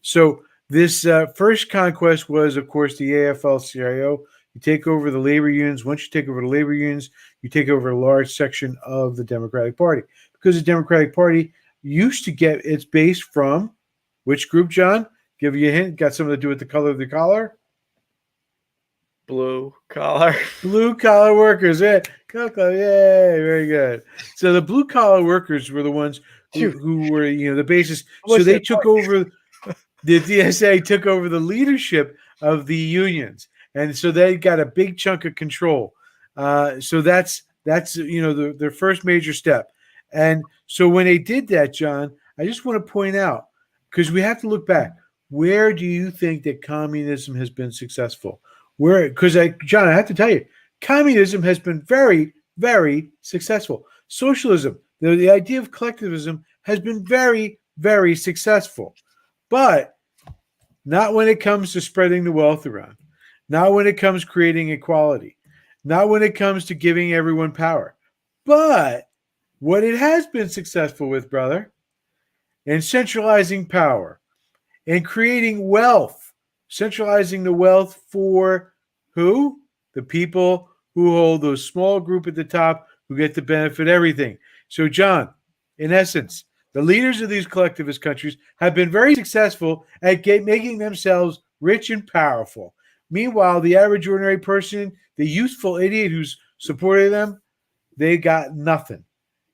So this first conquest was, of course, the AFL-CIO. You take over the labor unions. Once you take over the labor unions, you take over a large section of the Democratic Party, because the Democratic Party used to get its base from which group, John? Give you a hint. Got something to do with the color of the collar? Blue collar. Blue collar workers. Yeah. Yay, very good. So the blue collar workers were the ones who were, the basis. So they took over, the DSA took over the leadership of the unions. And so they got a big chunk of control. So that's their first major step. And so when they did that, John, I just want to point out, because we have to look back, where do you think that communism has been successful? Because John, I have to tell you, communism has been very, very successful. Socialism, the idea of collectivism, has been very, very successful, but not when it comes to spreading the wealth around. Not when it comes creating equality. not when it comes to giving everyone power. But what it has been successful with, brother, in centralizing power and creating wealth, centralizing the wealth for who? The people who hold those small group at the top who get to benefit everything. So, John, in essence, the leaders of these collectivist countries have been very successful at making themselves rich and powerful. Meanwhile, the average ordinary person, the youthful idiot who's supporting them, they got nothing.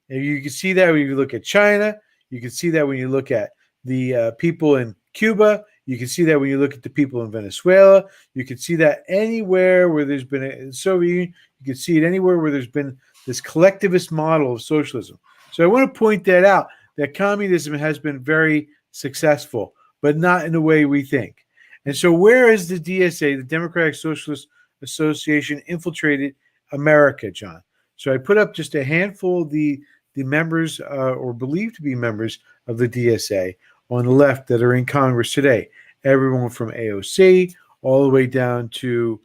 And you can see that when you look at China. You can see that when you look at the people in Cuba. You can see that when you look at the people in Venezuela. You can see that anywhere where there's been a Soviet Union. You can see it anywhere where there's been this collectivist model of socialism. So I want to point that out, that communism has been very successful, but not in the way we think. And so where is the DSA, the Democratic Socialist Association, infiltrated America, John? So I put up just a handful of the members or believed to be members of the DSA on the left that are in Congress today. Everyone from AOC all the way down to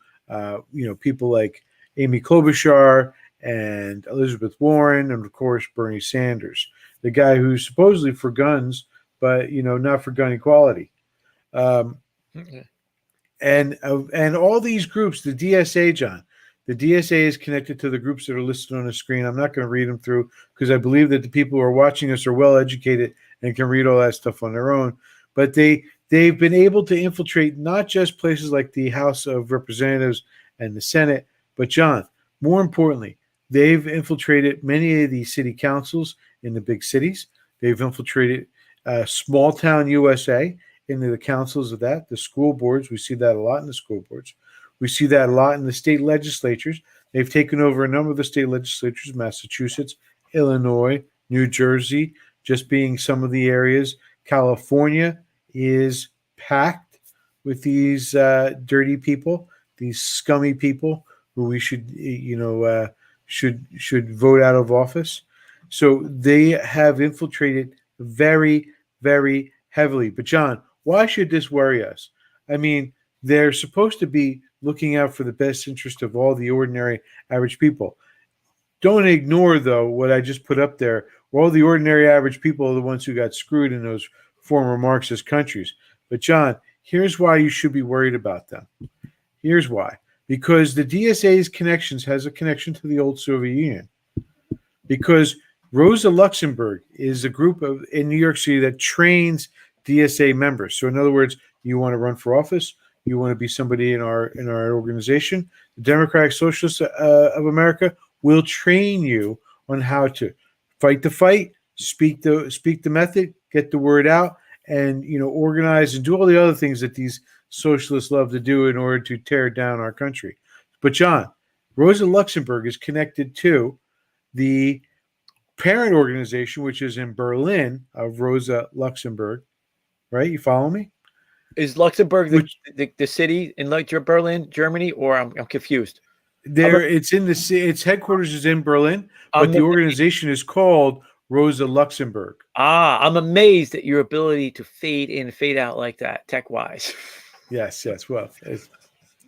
people like Amy Klobuchar and Elizabeth Warren, and of course Bernie Sanders, the guy who's supposedly for guns, but not for gun equality. And all these groups, the DSA, John, the DSA is connected to the groups that are listed on the screen. I'm not going to read them through because I believe that the people who are watching us are well educated and can read all that stuff on their own. But they've been able to infiltrate not just places like the House of Representatives and the Senate, but John, more importantly, they've infiltrated many of the city councils in the big cities. They've infiltrated small town USA into the councils of that, the school boards. We see that a lot in the school boards. We see that a lot in the state legislatures. They've taken over a number of the state legislatures, Massachusetts, Illinois, New Jersey, just being some of the areas. California is packed with these dirty people, these scummy people who we should vote out of office. So they have infiltrated very, very heavily. But John, why should this worry us? I mean, they're supposed to be looking out for the best interest of all the ordinary average people. Don't ignore, though, what I just put up there, where all the ordinary average people are the ones who got screwed in those former Marxist countries. But John, here's why you should be worried about them. Here's why. Because the DSA's connections has a connection to the old Soviet Union. Because Rosa Luxemburg is a group in New York City that trains DSA members. So in other words, you want to run for office, you want to be somebody in our organization, the Democratic Socialists of America will train you on how to fight the fight, speak the method, get the word out, and organize and do all the other things that these socialists love to do in order to tear down our country. But John, Rosa Luxemburg is connected to the parent organization, which is in Berlin, of Rosa Luxemburg. Right? You follow me? Is Luxembourg the city in Berlin, Germany, or I'm confused? Its headquarters is in Berlin, but the organization is called Rosa Luxemburg. I'm amazed at your ability to fade in, fade out like that, tech-wise. Yes. Well,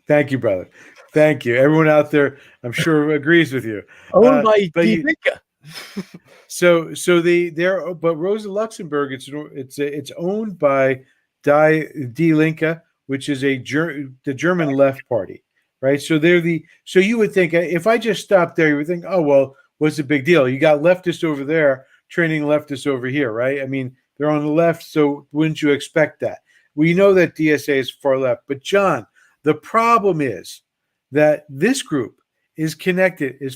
thank you, brother. Thank you. Everyone out there, I'm sure agrees with you. Owned by Dinka. But Rosa Luxemburg, it's owned by Die Linke, which is the German left party, right? So so you would think, if I just stopped there, you would think, oh well, what's the big deal? You got leftists over there training leftists over here, right? I mean, they're on the left, so wouldn't you expect that? We know that DSA is far left, but John, the problem is that this group is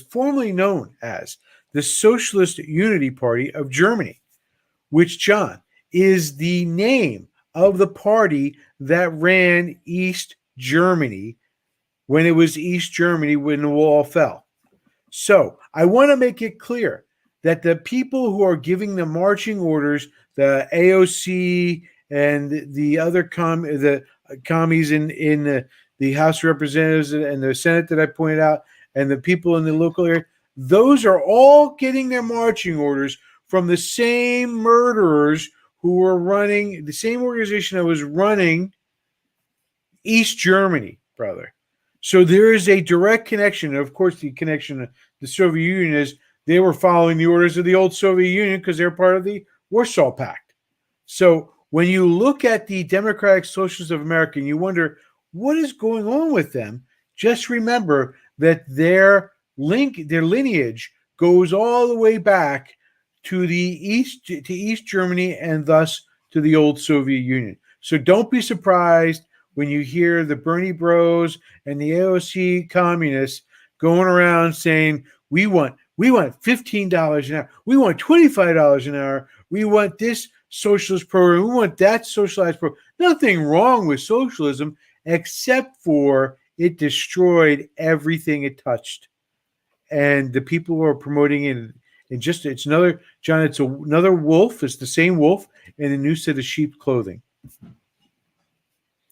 formerly known as the Socialist Unity Party of Germany, which, John, is the name of the party that ran East Germany when it was East Germany when the wall fell. So I want to make it clear that the people who are giving the marching orders, the AOC and the other commies in the House of Representatives and the Senate that I pointed out, and the people in the local area, those are all getting their marching orders from the same murderers who were running the same organization that was running East Germany, brother. So there is a direct connection. Of course, the connection to the Soviet Union is they were following the orders of the old Soviet Union because they're part of the Warsaw Pact. So when you look at the Democratic Socialists of America and you wonder what is going on with them, just remember that their lineage goes all the way back to East Germany and thus to the old Soviet Union. So don't be surprised when you hear the Bernie Bros and the AOC communists going around saying we want $15 an hour, we want $25 an hour, we want this socialist program, we want that socialized program. Nothing wrong with socialism except for it destroyed everything it touched. And the people who are promoting it, and just it's another, John, it's another wolf. It's the same wolf in a new set of sheep clothing.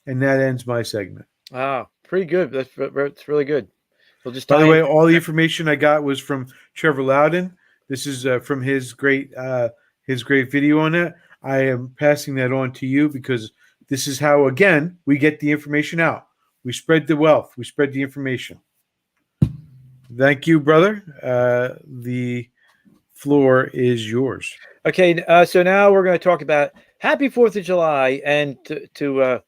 And that ends my segment. Ah, pretty good. That's really good. We'll just By the way, all the information I got was from Trevor Loudon. This is from his great video on that. I am passing that on to you because this is how, again, we get the information out. We spread the wealth. We spread the information. Thank you, brother. The floor is yours. Okay, so now we're going to talk about Happy 4th of July, and to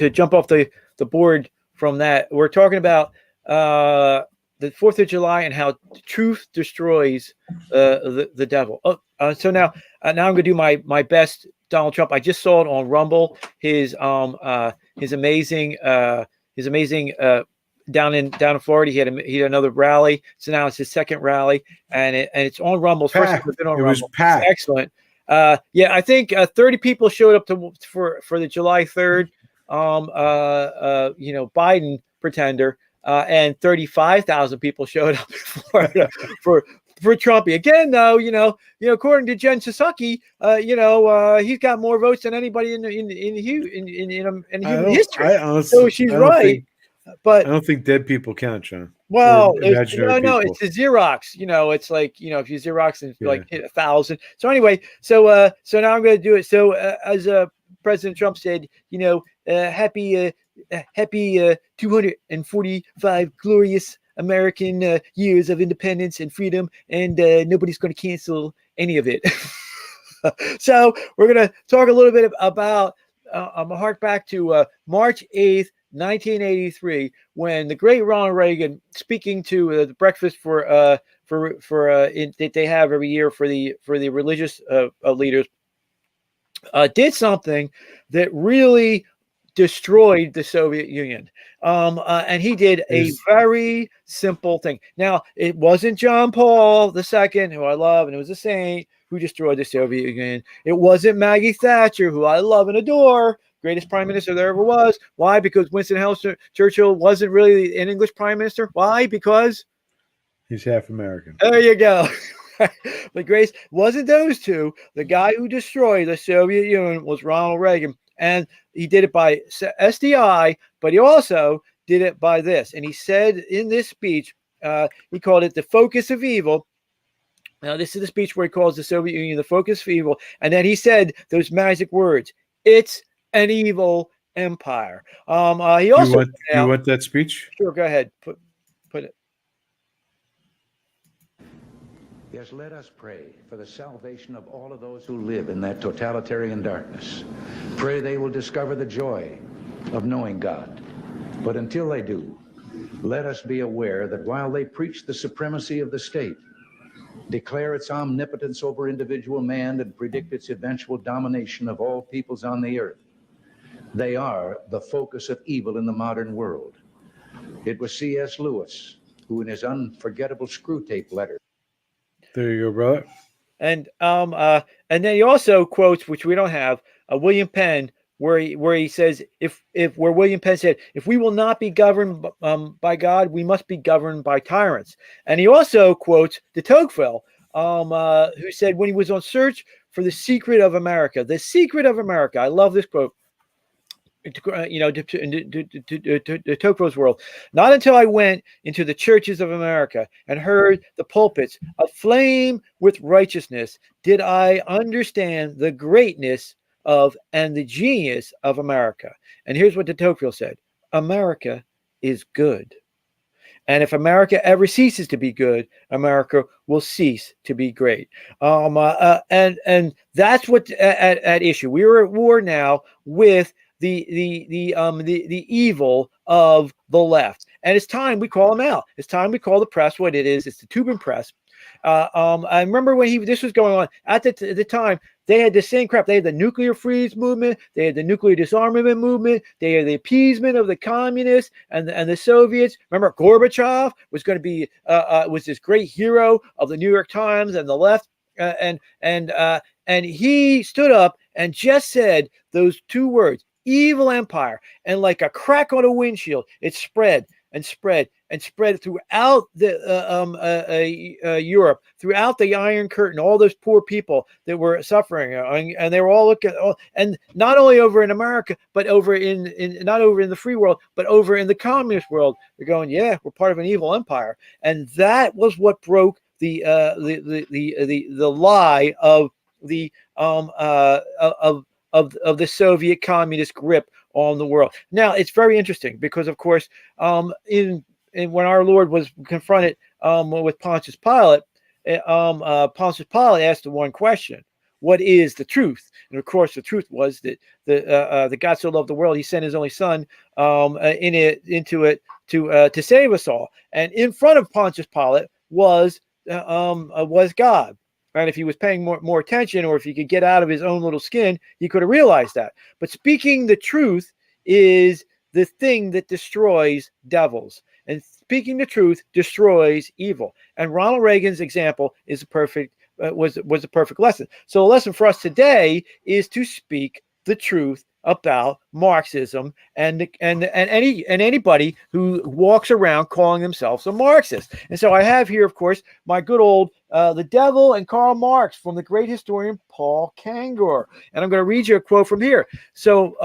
jump off the board from that, we're talking about the 4th of July and how truth destroys the devil. So now I'm going to do my best Donald Trump. I just saw it on Rumble. His amazing down in Florida. He had another rally. So now it's his second rally, and it's on Rumble. First time it's been on Rumble. Was packed. Excellent. Yeah, I think 30 people showed up for the July 3rd. Biden pretender, and 35,000 people showed up in Florida for Trumpy. Again, though, according to Jen Psaki, he's got more votes than anybody in human history. So she's right. But I don't think dead people count, John. Well, it's the Xerox. It's like if you Xerox and like hit 1,000. So anyway, so now I'm going to do it. So as President Trump said, happy 245 glorious American years of independence and freedom, and nobody's going to cancel any of it. So we're going to talk a little bit about. I'm gonna hark back to March 8th. 1983, when the great Ronald Reagan, speaking to the breakfast that they have every year for the religious leaders, did something that really destroyed the Soviet Union. And he did a very simple thing. Now, it wasn't John Paul II, who I love and who was a saint, who destroyed the Soviet Union. It wasn't Maggie Thatcher, who I love and adore, greatest prime minister there ever was. Why? Because Winston Churchill wasn't really an English prime minister. Why? Because he's half American. There you go. But Grace, wasn't those two. The guy who destroyed the Soviet Union was Ronald Reagan. And he did it by SDI, but he also did it by this. And he said in this speech, he called it the focus of evil. Now, this is the speech where he calls the Soviet Union the focus of evil. And then he said those magic words, it's an evil empire. He also you want that speech? Sure, go ahead. Put it. Yes, let us pray for the salvation of all of those who live in that totalitarian darkness. Pray they will discover the joy of knowing God. But until they do, let us be aware that while they preach the supremacy of the state, declare its omnipotence over individual man, and predict its eventual domination of all peoples on the earth, they are the focus of evil in the modern world. It was C.S. Lewis who, in his unforgettable screw tape letter. There you go, brother. And then he also quotes, which we don't have, William Penn, where he says, where William Penn said, if we will not be governed by God, we must be governed by tyrants. And he also quotes de Tocqueville, who said when he was on search for the secret of America, I love this quote. To Tocqueville's world. Not until I went into the churches of America and heard the pulpits aflame with righteousness did I understand the greatness of and the genius of America. And here's what de Tocqueville said. America is good. And if America ever ceases to be good, America will cease to be great. And that's what at issue. We are at war now with the evil of the left, and it's time we call them out. It's time we call the press what it is. It's the Tubin press. I remember when this was going on at the time. They had the same crap. They had the nuclear freeze movement. They had the nuclear disarmament movement. They had the appeasement of the communists and the Soviets. Remember, Gorbachev was going to be was this great hero of the New York Times and the left, and he stood up and just said those two words, "evil empire," and like a crack on a windshield, it spread and spread and spread throughout the Europe, throughout the Iron Curtain, all those poor people that were suffering, and they were all looking, and not only over in America, but over in not over in the free world, but over in the communist world. They're going, yeah, we're part of an evil empire, and that was what broke the lie of the of the Soviet communist grip on the world. Now it's very interesting because, of course, in when our Lord was confronted with Pontius Pilate, Pontius Pilate asked the one question: "What is the truth?" And of course, the truth was that the God so loved the world, He sent His only Son into it to save us all. And in front of Pontius Pilate was God. Right? If he was paying more attention, or if he could get out of his own little skin, he could have realized that. But speaking the truth is the thing that destroys devils, and speaking the truth destroys evil. And Ronald Reagan's example is a perfect was a perfect lesson. So a lesson for us today is to speak the truth about Marxism and anybody who walks around calling themselves a Marxist. And so I have here, of course, my good old The Devil and Karl Marx from the great historian Paul Kangor. And I'm going to read you a quote from here. So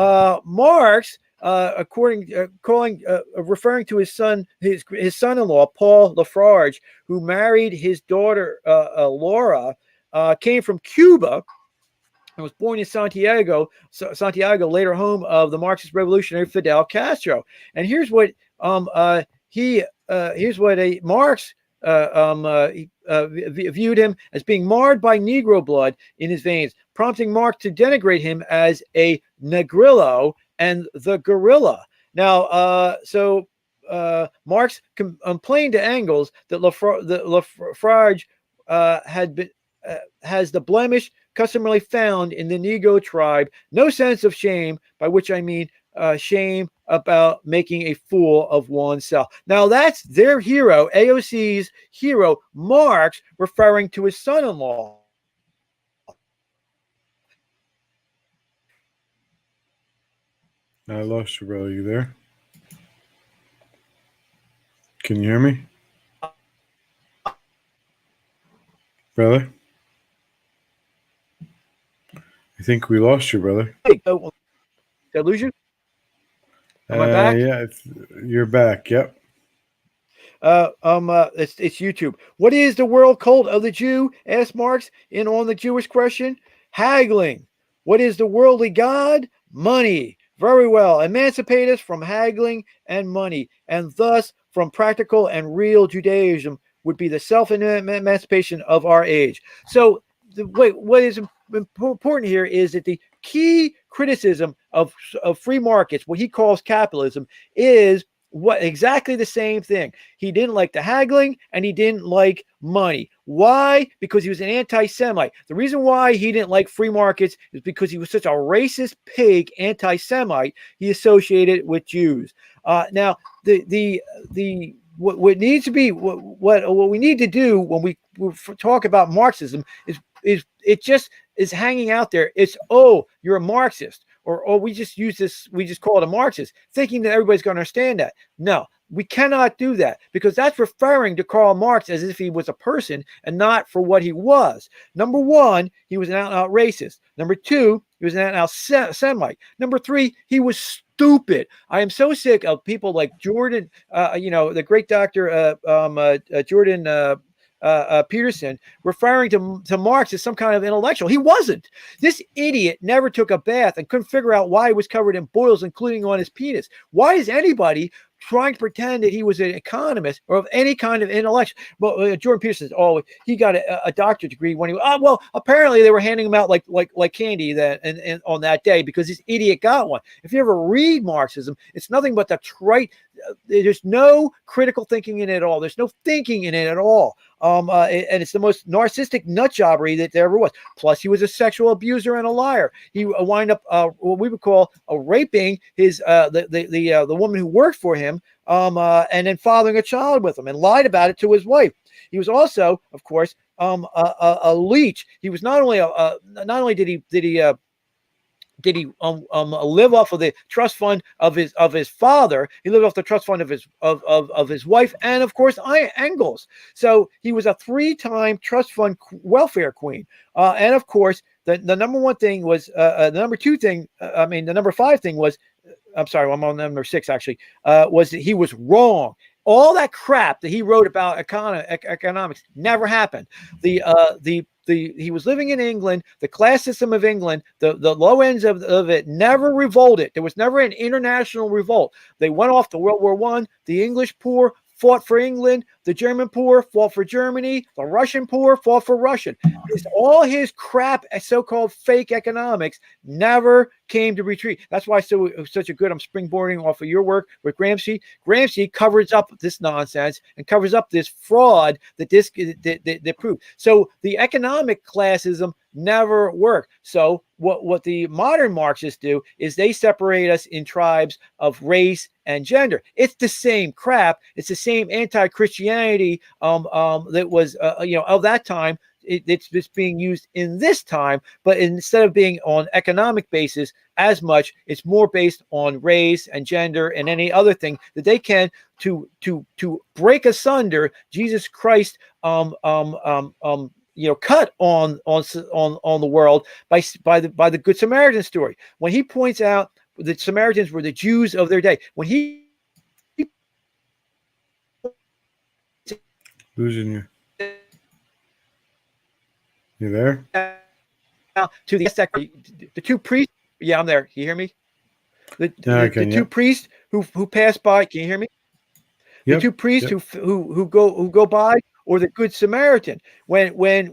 Marx, referring to his son-in-law, Paul Lafarge, who married his daughter Laura, came from Cuba and was born in Santiago, later home of the Marxist revolutionary Fidel Castro. And here's what Marx viewed him as being marred by Negro blood in his veins, prompting Marx to denigrate him as a negrillo and the guerrilla. Now, Marx complained to Engels that Lafarge has the blemish customarily found in the Negro tribe, no sense of shame, by which I mean shame about making a fool of oneself. Now that's their hero, AOC's hero, Marx, referring to his son-in-law. I lost you, brother. You there? Can you hear me? Brother? I think we lost you, brother. Did I lose you? Am I back? Yeah, you're back. Yep. It's YouTube. What is the world cult of the Jew? Asked Marx on the Jewish question. Haggling. What is the worldly god? Money. Very well. Emancipate us from haggling and money, and thus from practical and real Judaism would be the self-emancipation of our age. So, what is important here is that the key criticism of free markets, what he calls capitalism, is exactly the same thing. He didn't like the haggling and he didn't like money. Why? Because he was an anti-Semite. The reason why he didn't like free markets is because he was such a racist pig anti-Semite. He associated with Jews. Now, what needs to be what we need to do when we talk about Marxism is it just is hanging out there. It's, oh, you're a Marxist, or we just call it a Marxist, thinking that everybody's going to understand that. No, we cannot do that, because that's referring to Karl Marx as if he was a person and not for what he was. Number one, he was an out-and-out racist. Number two, he was an out-and-out Semite. Number three, he was stupid. I am so sick of people like Jordan, the great doctor Jordan Peterson, referring to Marx as some kind of intellectual. He wasn't. This idiot never took a bath and couldn't figure out why he was covered in boils, including on his penis. Why is anybody trying to pretend that he was an economist or of any kind of intellect? Well, Jordan Peterson says, oh, he got a doctorate degree when he was, well, apparently they were handing him out like candy that and on that day because this idiot got one. If you ever read Marxism, it's nothing but the trite. There's no critical thinking in it at all. There's no thinking in it at all. And it's the most narcissistic nut jobbery that there ever was. Plus, he was a sexual abuser and a liar. He wound up what we would call raping his the woman who worked for him, and then fathering a child with him, and lied about it to his wife. He was also, of course, a leech. He was not only did he live off of the trust fund of his father. He lived off the trust fund of his wife, and of course Engels. So he was a 3-time trust fund welfare queen. And of course the number one thing was the number 2 thing. The number 5 thing was. I'm sorry, I'm on number 6 actually. Was that he was wrong. All that crap that he wrote about economics never happened. He was living in England. The class system of England, the low ends of it never revolted. There was never an international revolt. They went off to World War I. The English poor fought for England. The German poor fought for Germany. The Russian poor fought for Russian. All his crap, so-called fake economics, never came to retreat. That's why it was such a good. I'm springboarding off of your work with Gramsci. Gramsci covers up this nonsense and covers up this fraud that proved. So the economic classism never worked. So what the modern Marxists do is they separate us in tribes of race and gender. It's the same crap. It's the same anti-Christianity that was of that time. It's being used in this time, but instead of being on economic basis as much, it's more based on race and gender and any other thing that they can to break asunder Jesus Christ cut on the world by the Good Samaritan story. When he points out that Samaritans were the Jews of their day, when he losing you. You there? To the 2 priests. Yeah, I'm there. Can you hear me? The 2 priests who passed by. Can you hear me? The 2 priests who go by, or the Good Samaritan. When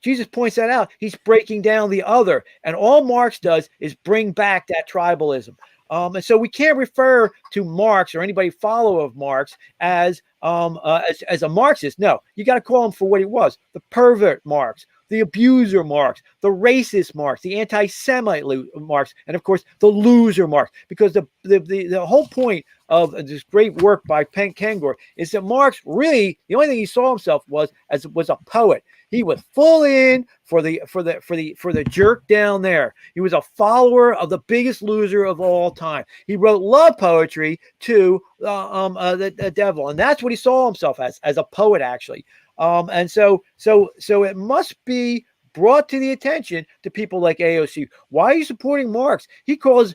Jesus points that out, he's breaking down the other, and all Marx does is bring back that tribalism. And so we can't refer to Marx or anybody follower of Marx as a Marxist. No, you got to call him for what he was: the pervert Marx, the abuser Marx, the racist Marx, the anti-Semite Marx, and of course the loser Marx. Because the whole point of this great work by Kengor is that Marx really, the only thing he saw himself was a poet. He was full in for the jerk down there. He was a follower of the biggest loser of all time. He wrote love poetry to the devil, and that's what he saw himself as a poet, actually. And so it must be brought to the attention to people like AOC. Why are you supporting Marx? He calls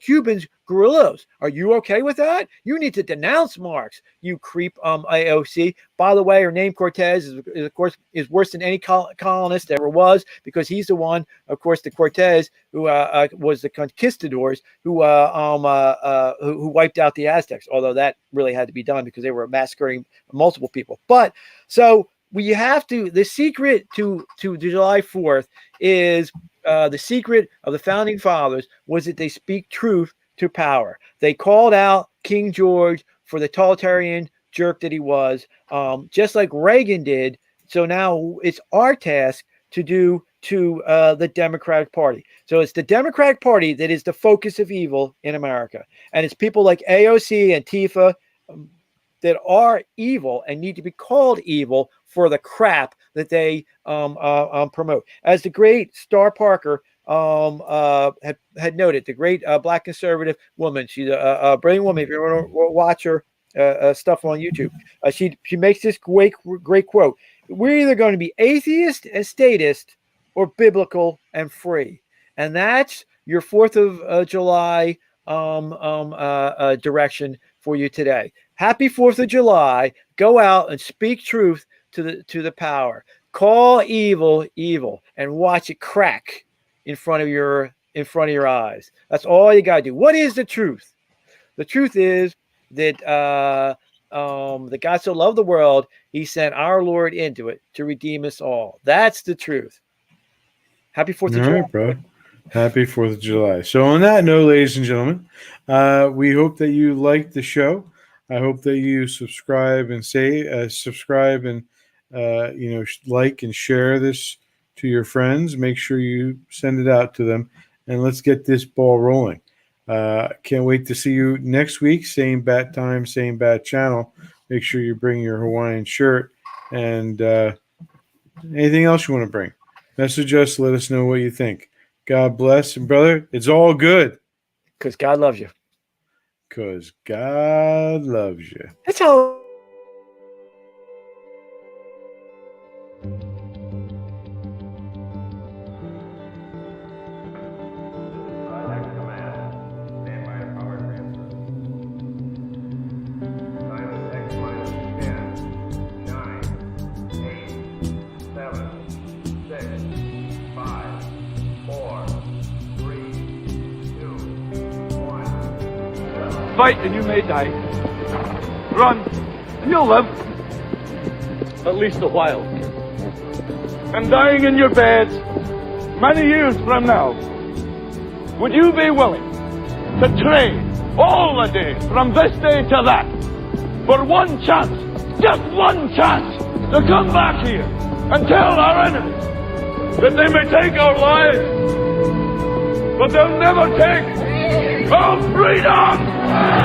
Cubans guerrillas. Are you okay with that? You need to denounce Marx, you creep, AOC. By the way, her name Cortez is of course worse than any colonist ever was, because he's the one, of course, the Cortez who was the conquistadors who wiped out the Aztecs. Although that really had to be done because they were massacring multiple people. But so we have to. The secret to July 4th is the secret of the founding fathers was that they speak truth to power. They called out King George for the totalitarian jerk that he was, just like Reagan did. So now it's our task to do to the Democratic Party. So it's the Democratic Party that is the focus of evil in America, and it's people like AOC and Tifa that are evil and need to be called evil for the crap that they promote. As the great Star Parker had noted, the great black conservative woman, she's a brilliant woman. If you want to watch her stuff on YouTube, she makes this great quote: "We're either going to be atheist and statist, or biblical and free," and that's your 4th of July direction for you today. Happy 4th of July. Go out and speak truth to the power. Call evil evil and watch it crack in front of your eyes. That's all you gotta do. What is the truth? The truth is that that God so loved the world, he sent our Lord into it to redeem us all. That's the truth. Happy 4th of July. All right, bro. Happy 4th of July. So on that note, ladies and gentlemen, we hope that you liked the show. I hope that you subscribe and like and share this to your friends. Make sure you send it out to them, and let's get this ball rolling. Can't wait to see you next week. Same bat time, same bat channel. Make sure you bring your Hawaiian shirt and anything else you want to bring. Message us. Let us know what you think. God bless. And brother, it's all good. Because God loves you. Because God loves you. That's how. Fight and you may die. Run and you'll live. At least a while. And dying in your beds many years from now, would you be willing to trade all the days from this day to that for one chance, just one chance, to come back here and tell our enemies that they may take our lives, but they'll never take our freedom!